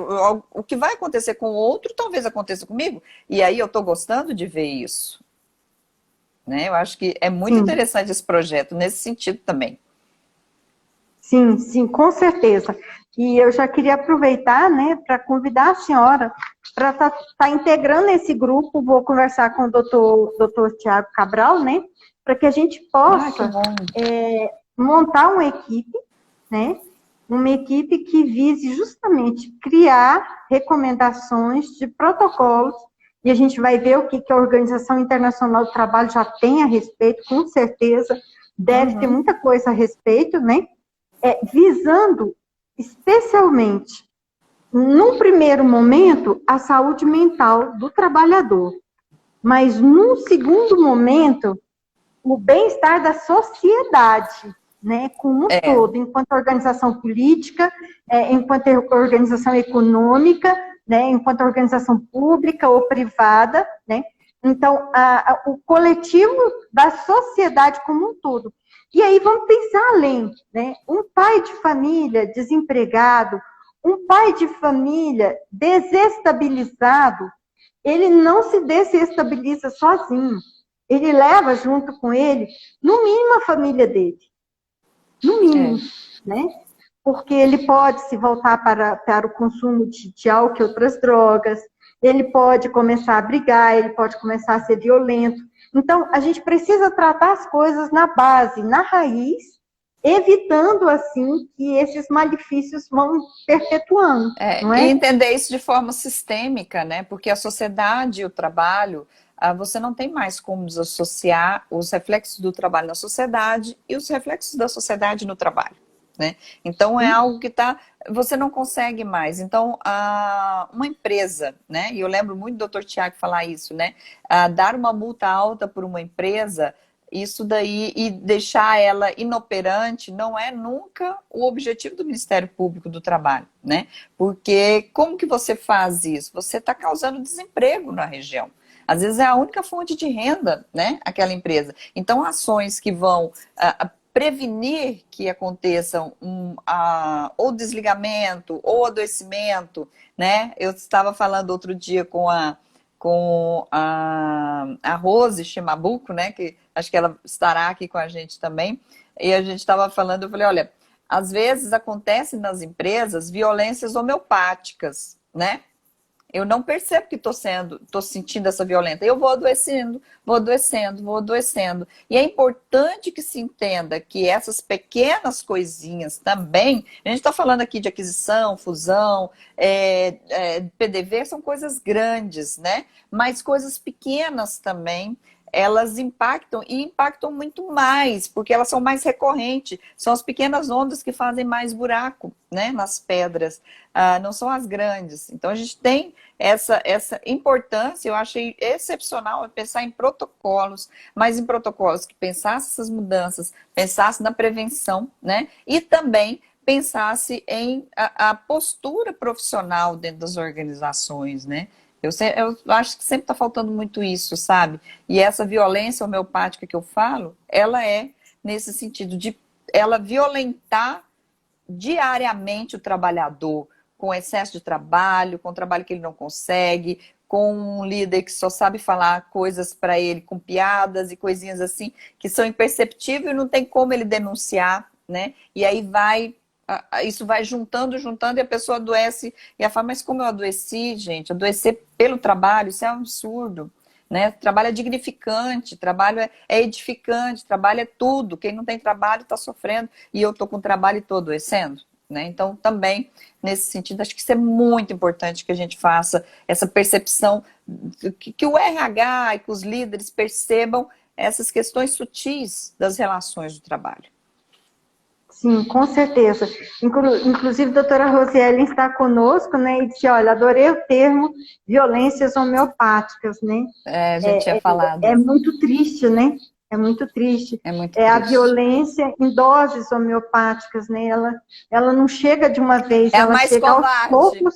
O que vai acontecer com o outro talvez aconteça comigo, e aí eu estou gostando de ver isso, né? Eu acho que é muito Sim. interessante esse projeto nesse sentido também. Sim, sim, com certeza. E eu já queria aproveitar, né, para convidar a senhora para estar integrando esse grupo. Vou conversar com o doutor Tiago Cabral, né, para que a gente Que possa bom. montar uma equipe, né, uma equipe que vise justamente criar recomendações de protocolos, e a gente vai ver o que a Organização Internacional do Trabalho já tem a respeito, com certeza, deve ter muita coisa a respeito, né, visando especialmente, num primeiro momento, a saúde mental do trabalhador, mas num segundo momento, o bem-estar da sociedade, né, como um todo, enquanto organização política, enquanto organização econômica, né, enquanto organização pública ou privada, né, então, o coletivo da sociedade como um todo. E aí vamos pensar além, né? Um pai de família desempregado, um pai de família desestabilizado, ele não se desestabiliza sozinho. Ele leva junto com ele, no mínimo, a família dele. No mínimo, né? Porque ele pode se voltar para o consumo de álcool e outras drogas, ele pode começar a brigar, ele pode começar a ser violento. Então, a gente precisa tratar as coisas na base, na raiz, evitando, assim, que esses malefícios vão perpetuando, não E é? entender isso de forma sistêmica, né? Porque a sociedade e o trabalho, você não tem mais como desassociar os reflexos do trabalho na sociedade e os reflexos da sociedade no trabalho, né? Então, é algo que você não consegue mais. Então, uma empresa, né? E eu lembro muito do Dr. Tiago falar isso, né? Dar uma multa alta por uma empresa, isso daí, e deixar ela inoperante, não é nunca o objetivo do Ministério Público do Trabalho, né? Porque como que você faz isso? Você está causando desemprego na região. Às vezes é a única fonte de renda, né? Aquela empresa. Então, ações que vão prevenir que aconteçam ou desligamento, ou adoecimento, né? Eu estava falando outro dia com a Rose Shimabuco, né, que acho que ela estará aqui com a gente também, e a gente estava falando, eu falei, olha, às vezes acontecem nas empresas violências homeopáticas, né? Eu não percebo que estou sentindo essa violência. Eu vou adoecendo, vou adoecendo, vou adoecendo. E é importante que se entenda que essas pequenas coisinhas também, a gente está falando aqui de aquisição, fusão, PDV, são coisas grandes, né? Mas coisas pequenas também, elas impactam e impactam muito mais, porque elas são mais recorrentes. São as pequenas ondas que fazem mais buraco, né, nas pedras, não são as grandes. Então a gente tem essa importância, eu achei excepcional pensar em protocolos, mas em protocolos que pensassem essas mudanças, pensassem na prevenção, né, e também pensasse em a postura profissional dentro das organizações, né. Eu acho que sempre está faltando muito isso, sabe? E essa violência homeopática que eu falo, ela é nesse sentido de ela violentar diariamente o trabalhador, com excesso de trabalho, com trabalho que ele não consegue, com um líder que só sabe falar coisas para ele com piadas e coisinhas assim, que são imperceptíveis e não tem como ele denunciar, né? E aí isso vai juntando, e a pessoa adoece, e ela fala, mas como eu adoeci, gente? Adoecer pelo trabalho, isso é um absurdo, né? Trabalho é dignificante, trabalho é edificante, trabalho é tudo, quem não tem trabalho está sofrendo, e eu estou com trabalho e estou adoecendo, né? Então, também, nesse sentido, acho que isso é muito importante que a gente faça essa percepção, que o RH e que os líderes percebam essas questões sutis das relações do trabalho. Sim, com certeza. Inclusive, a doutora Rosielen está conosco, né, e disse, olha, adorei o termo violências homeopáticas, né? A gente tinha falado. É muito triste, né? É muito triste. É muito É a triste. violência em doses homeopáticas, né? Ela não chega de uma vez, É a ela mais chega aos covarde. poucos.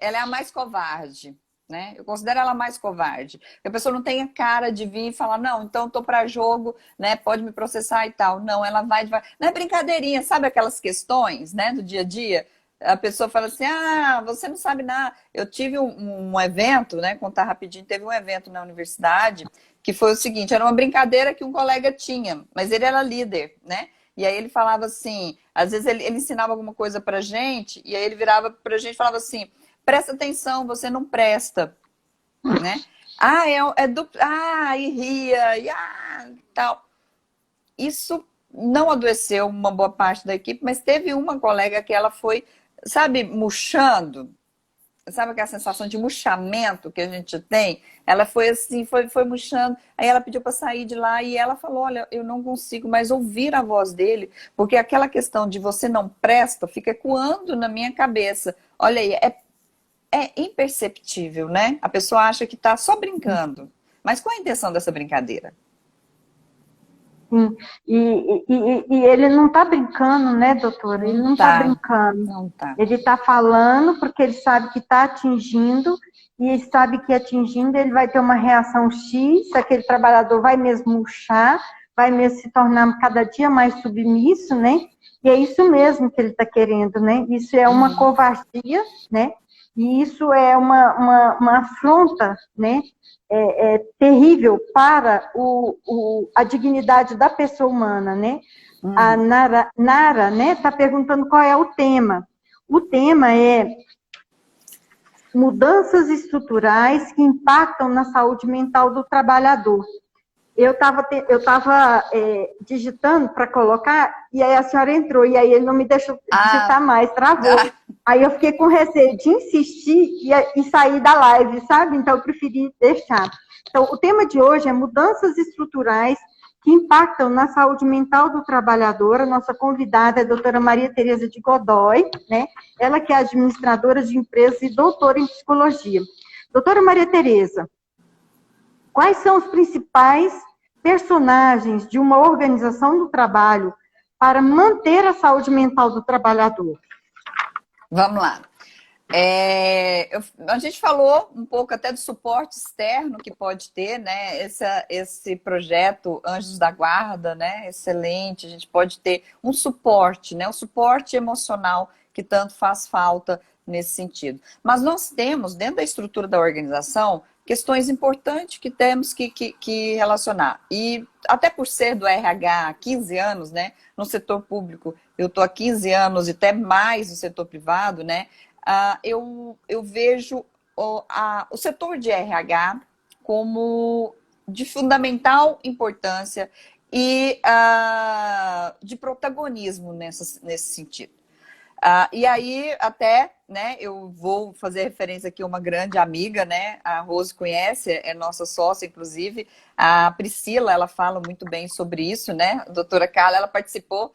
Ela é a mais covarde, né? Eu considero ela mais covarde. A pessoa não tem a cara de vir e falar, não, então eu tô para jogo, né? Pode me processar e tal. Não, ela vai. Não é brincadeirinha, sabe aquelas questões, né, do dia a dia? A pessoa fala assim, ah, você não sabe nada. Eu tive um evento, né? Contar rapidinho, teve um evento na universidade que foi o seguinte, era uma brincadeira que um colega tinha, mas ele era líder, né? E aí ele falava assim, às vezes ele ensinava alguma coisa pra gente, e aí ele virava pra gente e falava assim, presta atenção, você não presta, né? Ah, e ria, tal. Isso não adoeceu uma boa parte da equipe, mas teve uma colega que ela foi, sabe, murchando, sabe aquela sensação de murchamento que a gente tem? Ela foi assim, foi murchando. Aí ela pediu para sair de lá e ela falou: olha, eu não consigo mais ouvir a voz dele, porque aquela questão de você não presta fica ecoando na minha cabeça. Olha aí, é imperceptível, né? A pessoa acha que está só brincando. Mas qual a intenção dessa brincadeira? Sim. E ele não está brincando, né, doutora? Ele Não não está tá, brincando. não tá. Ele está falando porque ele sabe que está atingindo, e ele sabe que atingindo ele vai ter uma reação X, aquele trabalhador vai mesmo murchar, vai mesmo se tornar cada dia mais submisso, né? E é isso mesmo que ele está querendo, né? Isso é uma covardia, né? E isso é uma afronta, né? Terrível para a dignidade da pessoa humana, né? A Nara, né, está perguntando qual é o tema. O tema é mudanças estruturais que impactam na saúde mental do trabalhador. Eu estava digitando para colocar, e aí a senhora entrou, e aí ele não me deixou digitar mais, travou. Aí eu fiquei com receio de insistir e sair da live, sabe? Então eu preferi deixar. Então, o tema de hoje é mudanças estruturais que impactam na saúde mental do trabalhador. A nossa convidada é a doutora Maria Tereza de Godoy, né? Ela que é administradora de empresas e doutora em psicologia. Doutora Maria Tereza, quais são os principais personagens de uma organização do trabalho para manter a saúde mental do trabalhador? Vamos lá. A gente falou um pouco até do suporte externo que pode ter, né? Esse projeto Anjos da Guarda, né? Excelente. A gente pode ter um suporte, né? Um suporte emocional que tanto faz falta nesse sentido. Mas nós temos, dentro da estrutura da organização, questões importantes que temos que relacionar. E até por ser do RH há 15 anos, né? No setor público, eu estou há 15 anos e até mais no setor privado, né? Eu vejo o setor de RH como de fundamental importância e de protagonismo nesse sentido. E aí, até, né, eu vou fazer referência aqui a uma grande amiga, né, a Rose conhece, é nossa sócia, inclusive, a Priscila, ela fala muito bem sobre isso, né, a doutora Carla, ela participou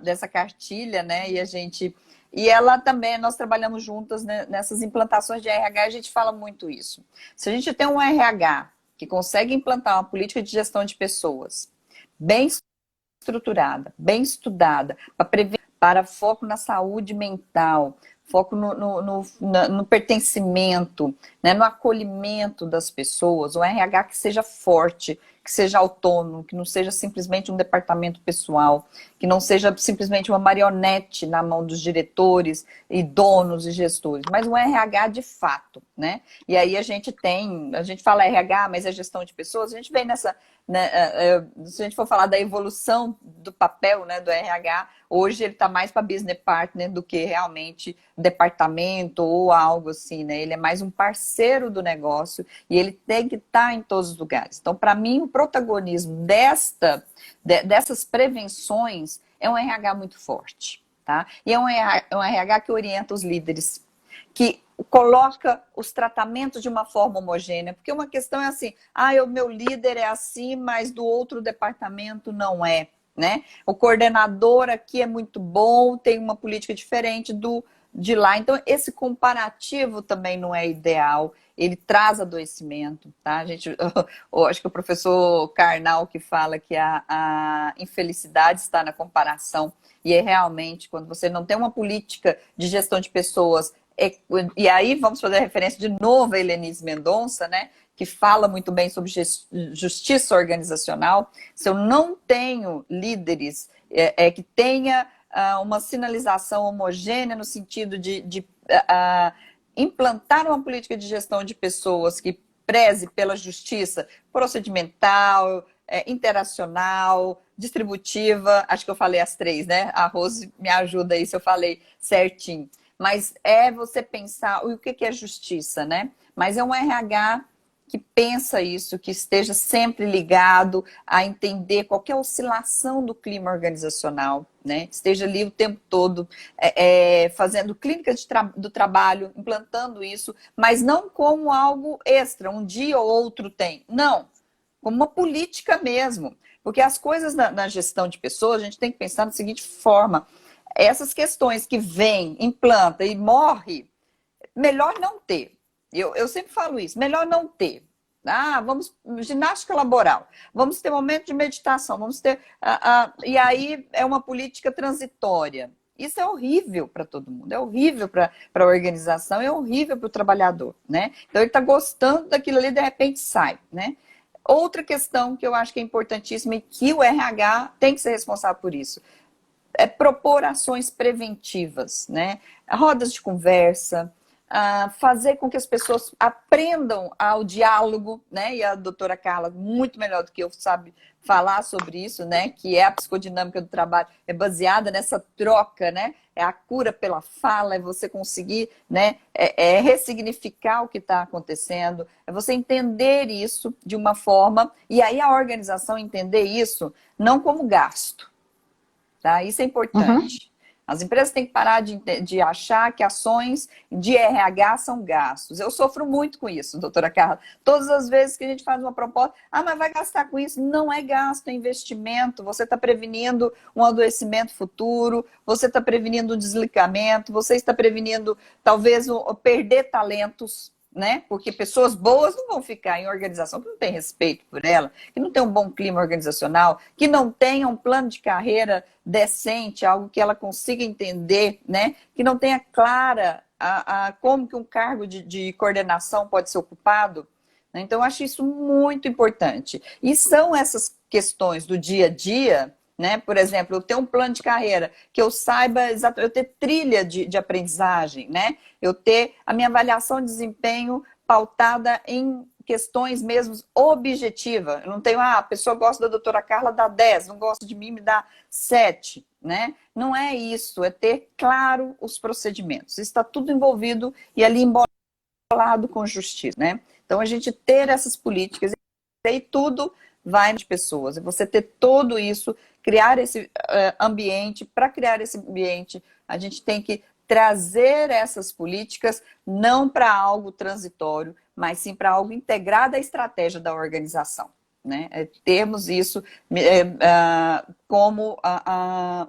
dessa cartilha, né, e ela também, nós trabalhamos juntas, né, nessas implantações de RH, a gente fala muito isso. Se a gente tem um RH que consegue implantar uma política de gestão de pessoas bem estruturada, bem estudada, para foco na saúde mental, foco no pertencimento, né, no acolhimento das pessoas, um RH que seja forte, que seja autônomo, que não seja simplesmente um departamento pessoal, que não seja simplesmente uma marionete na mão dos diretores e donos e gestores, mas um RH de fato, né? E aí a gente fala RH, mas é gestão de pessoas, a gente vem nessa, né, se a gente for falar da evolução do papel, né, do RH, hoje ele está mais para business partner do que realmente departamento ou algo assim, né? Ele é mais um parceiro do negócio e ele tem que estar em todos os lugares. Então, para mim, o protagonismo dessas prevenções é um RH muito forte, tá? E é um RH que orienta os líderes, que coloca os tratamentos de uma forma homogênea, porque uma questão é assim, o meu líder é assim, mas do outro departamento não é, né? O coordenador aqui é muito bom, tem uma política diferente de lá. Então, esse comparativo também não é ideal, ele traz adoecimento, tá? Eu acho que o professor Karnal que fala que a infelicidade está na comparação, e é realmente, quando você não tem uma política de gestão de pessoas, e aí vamos fazer referência de novo a Helenise Mendonça, né? Que fala muito bem sobre justiça organizacional. Se eu não tenho líderes que tenha uma sinalização homogênea no sentido de implantar uma política de gestão de pessoas que preze pela justiça procedimental, interacional, distributiva, acho que eu falei as três, né? A Rose me ajuda aí se eu falei certinho. Mas é você pensar o que é justiça, né? Mas é um RH que pensa isso, que esteja sempre ligado a entender qualquer oscilação do clima organizacional, né? Esteja ali o tempo todo fazendo clínica do trabalho, implantando isso, mas não como algo extra, um dia ou outro tem. Não, como uma política mesmo. Porque as coisas na gestão de pessoas, a gente tem que pensar da seguinte forma: essas questões que vem, implanta e morre, melhor não ter. Eu sempre falo isso, melhor não ter. Vamos, ginástica laboral, vamos ter momento de meditação, vamos ter. E aí é uma política transitória. Isso é horrível para todo mundo, é horrível para a organização, é horrível para o trabalhador, né? Então ele está gostando daquilo ali, de repente sai, né? Outra questão que eu acho que é importantíssima e que o RH tem que ser responsável por isso é propor ações preventivas, né? Rodas de conversa, fazer com que as pessoas aprendam ao diálogo, né? E a doutora Carla, muito melhor do que eu, sabe falar sobre isso, né? Que é a psicodinâmica do trabalho, é baseada nessa troca, né? É a cura pela fala, é você conseguir, né? Ressignificar o que está acontecendo, é você entender isso de uma forma, e aí a organização entender isso não como gasto, tá? Isso é importante. As empresas têm que parar de achar que ações de RH são gastos. Eu sofro muito com isso, doutora Carla. Todas as vezes que a gente faz uma proposta, mas vai gastar com isso. Não é gasto, é investimento. Você está prevenindo um adoecimento futuro, você está prevenindo um desligamento, você está prevenindo, talvez, perder talentos, né? Porque pessoas boas não vão ficar em organização que não tem respeito por ela, que não tem um bom clima organizacional, que não tenha um plano de carreira decente, algo que ela consiga entender, né? Que não tenha clara como que um cargo de coordenação pode ser ocupado. Né? Então, eu acho isso muito importante. E são essas questões do dia a dia, né? Por exemplo, eu ter um plano de carreira que eu saiba exatamente, eu ter trilha de aprendizagem, né? Eu ter a minha avaliação de desempenho pautada em questões mesmo objetivas. Eu não tenho, a pessoa gosta da doutora Carla, dá 10, não gosta de mim, me dá 7, né? Não é isso, é ter claro os procedimentos. Está tudo envolvido e ali embolado com justiça, né? Então, a gente ter essas políticas, e aí tudo vai de pessoas. E você ter tudo isso, criar esse ambiente. Para criar esse ambiente, a gente tem que trazer essas políticas não para algo transitório, mas sim para algo integrado à estratégia da organização. Né? Termos isso como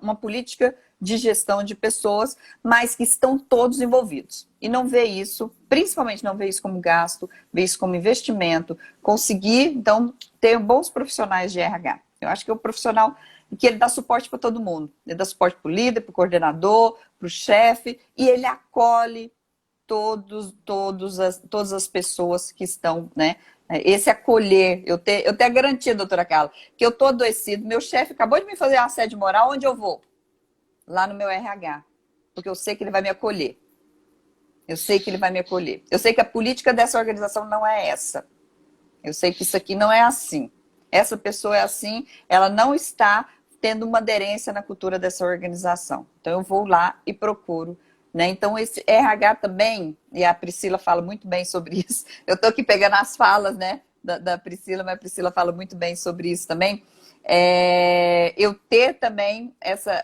uma política de gestão de pessoas, mas que estão todos envolvidos. E não ver isso, principalmente não ver isso como gasto, ver isso como investimento, conseguir, então, ter bons profissionais de RH. Eu acho que é um profissional que ele dá suporte para todo mundo. Ele dá suporte para o líder, para o coordenador, para o chefe, e ele acolhe todas as pessoas que estão, né? Esse acolher, eu ter a garantia, doutora Carla, que eu estou adoecido, meu chefe acabou de me fazer um assédio moral, onde eu vou? Lá no meu RH, porque eu sei que ele vai me acolher. Eu sei que ele vai me acolher. Eu sei que a política dessa organização não é essa. Eu sei que isso aqui não é assim. Essa pessoa é assim, ela não está tendo uma aderência na cultura dessa organização. Então eu vou lá e procuro. Né? Então esse RH também, e a Priscila fala muito bem sobre isso, eu estou aqui pegando as falas, né, da Priscila, mas a Priscila fala muito bem sobre isso também, eu ter também essa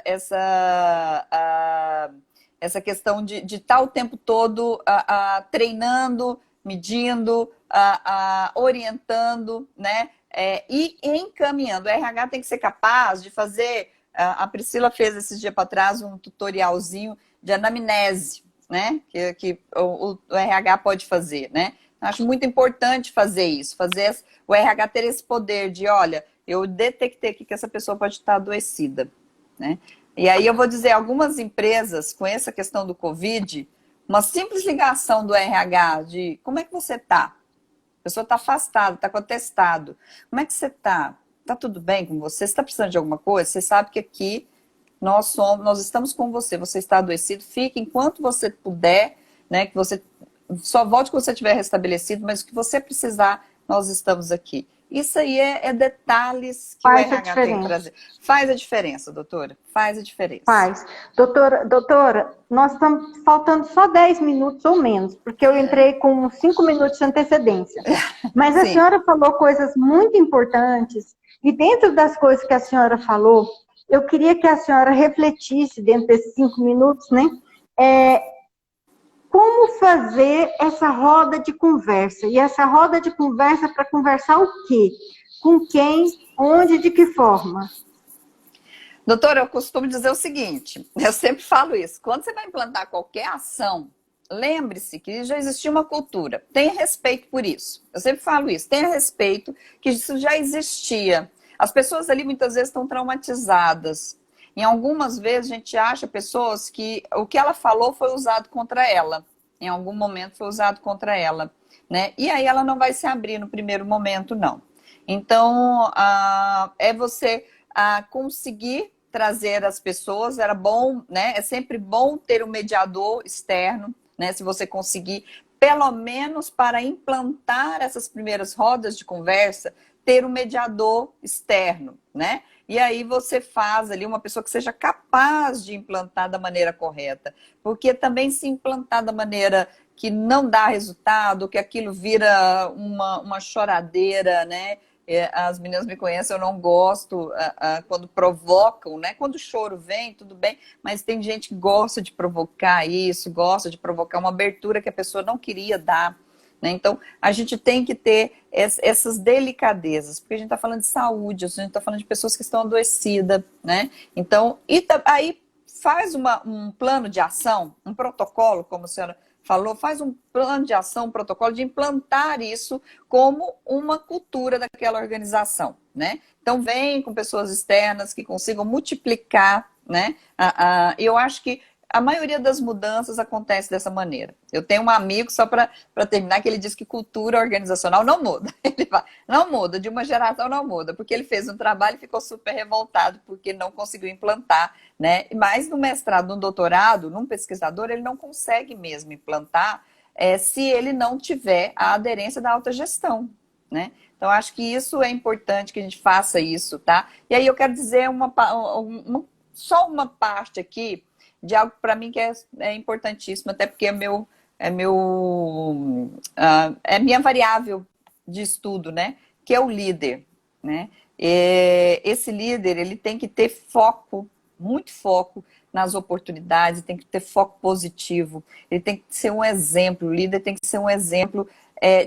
questão de estar o tempo todo treinando, medindo, orientando, né, e encaminhando. O RH tem que ser capaz de fazer, a Priscila fez esses dias para trás um tutorialzinho de anamnese, né? Que o RH pode fazer, né? Acho muito importante fazer isso, fazer o RH ter esse poder de, olha, eu detectei aqui que essa pessoa pode estar adoecida, né? E aí eu vou dizer, algumas empresas, com essa questão do Covid, uma simples ligação do RH de como é que você está? A pessoa está afastada, está com atestado. Como é que você está? Está tudo bem com você? Você está precisando de alguma coisa? Você sabe que aqui nós estamos com você. Você está adoecido, fique enquanto você puder, né? Que você só volte quando você estiver restabelecido, mas o que você precisar, nós estamos aqui. Isso aí é detalhes que o Faz a RH tem que diferença. trazer. Faz a diferença, doutora. Faz a diferença. Faz. Doutora, nós estamos faltando só 10 minutos ou menos, porque eu entrei com 5 minutos de antecedência. Mas a Sim. senhora falou coisas muito importantes, e dentro das coisas que a senhora falou, eu queria que a senhora refletisse, dentro desses 5 minutos, né? Como fazer essa roda de conversa? E essa roda de conversa para conversar o quê? Com quem, onde, de que forma? Doutora, eu costumo dizer o seguinte, eu sempre falo isso, quando você vai implantar qualquer ação, lembre-se que já existia uma cultura, tenha respeito por isso. Eu sempre falo isso, tenha respeito que isso já existia. As pessoas ali muitas vezes estão traumatizadas. Em algumas vezes a gente acha pessoas que o que ela falou foi usado contra ela. Em algum momento foi usado contra ela, né? E aí ela não vai se abrir no primeiro momento, não. Então, é você conseguir trazer as pessoas, era bom, né? É sempre bom ter um mediador externo, né? Se você conseguir, pelo menos para implantar essas primeiras rodas de conversa, ter um mediador externo, né? E aí você faz ali uma pessoa que seja capaz de implantar da maneira correta. Porque também se implantar da maneira que não dá resultado, que aquilo vira uma choradeira, né? As meninas me conhecem, eu não gosto quando provocam, né? Quando o choro vem, tudo bem, mas tem gente que gosta de provocar isso, gosta de provocar uma abertura que a pessoa não queria dar, né? Então, a gente tem que ter essas delicadezas, porque a gente está falando de saúde, a gente está falando de pessoas que estão adoecidas, né? Então, aí faz um plano de ação, um protocolo, como a senhora falou, faz um plano de ação, um protocolo de implantar isso como uma cultura daquela organização, né? Então, vem com pessoas externas que consigam multiplicar, né? Eu acho que a maioria das mudanças acontece dessa maneira. Eu tenho um amigo, só para terminar, que ele diz que cultura organizacional não muda. Ele fala, não muda, de uma geração não muda, porque ele fez um trabalho e ficou super revoltado porque não conseguiu implantar, né? Mas no mestrado, no doutorado, num pesquisador, ele não consegue mesmo implantar se ele não tiver a aderência da alta gestão, né? Então, acho que isso é importante que a gente faça isso, tá? E aí eu quero dizer só uma parte aqui de algo para mim que é importantíssimo, até porque é minha variável de estudo, né? Que é o líder, né? Esse líder, ele tem que ter foco, muito foco nas oportunidades, tem que ter foco positivo, ele tem que ser um exemplo, o líder tem que ser um exemplo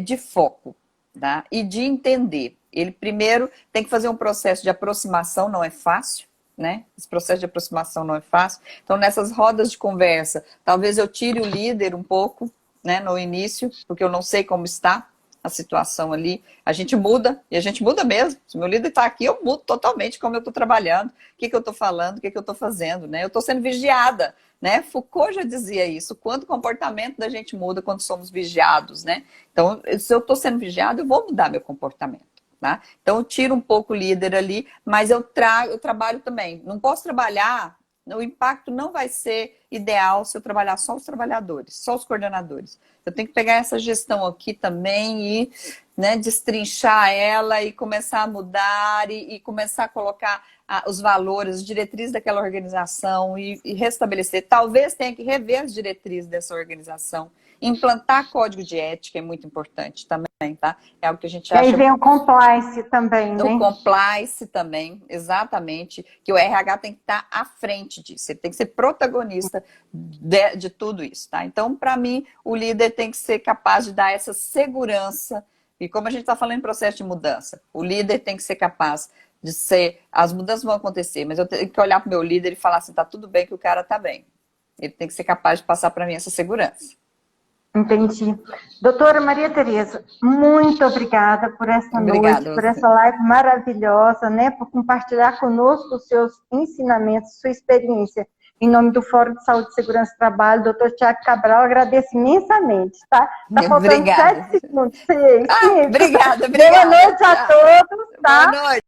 de foco, tá? E de entender. Ele primeiro tem que fazer um processo de aproximação, não é fácil, né? Esse processo de aproximação não é fácil. Então, nessas rodas de conversa, talvez eu tire o líder um pouco, né, no início, porque eu não sei como está a situação ali. A gente muda, e a gente muda mesmo. Se meu líder está aqui, eu mudo totalmente como eu estou trabalhando, o que eu estou falando, o que eu estou fazendo, né? Eu estou sendo vigiada, né? Foucault já dizia isso, quanto o comportamento da gente muda quando somos vigiados, né? Então, se eu estou sendo vigiado, eu vou mudar meu comportamento. Tá? Então eu tiro um pouco o líder ali, mas eu trabalho também. Não posso trabalhar, o impacto não vai ser ideal se eu trabalhar só os trabalhadores, só os coordenadores. Eu tenho que pegar essa gestão aqui também e, né, destrinchar ela e começar a mudar e começar a colocar os valores, as diretrizes daquela organização e restabelecer. Talvez tenha que rever as diretrizes dessa organização. Implantar código de ética é muito importante também, tá? É algo que a gente E aí acha. vem o compliance também, O né? compliance também, exatamente, que o RH tem que estar à frente disso, ele tem que ser protagonista de tudo isso, tá? Então, para mim, o líder tem que ser capaz de dar essa segurança, e como a gente está falando em processo de mudança, o líder tem que ser capaz de ser, as mudanças vão acontecer, mas eu tenho que olhar para o meu líder e falar assim, tá tudo bem que o cara tá bem. Ele tem que ser capaz de passar para mim essa segurança. Entendi. Doutora Maria Tereza, muito obrigada por essa noite, por essa live maravilhosa, né, por compartilhar conosco os seus ensinamentos, sua experiência. Em nome do Fórum de Saúde e Segurança do Trabalho, doutor Tiago Cabral, agradeço imensamente, tá? Tá faltando 7 segundos. Sim, obrigada. Boa noite a todos, tá? Boa noite.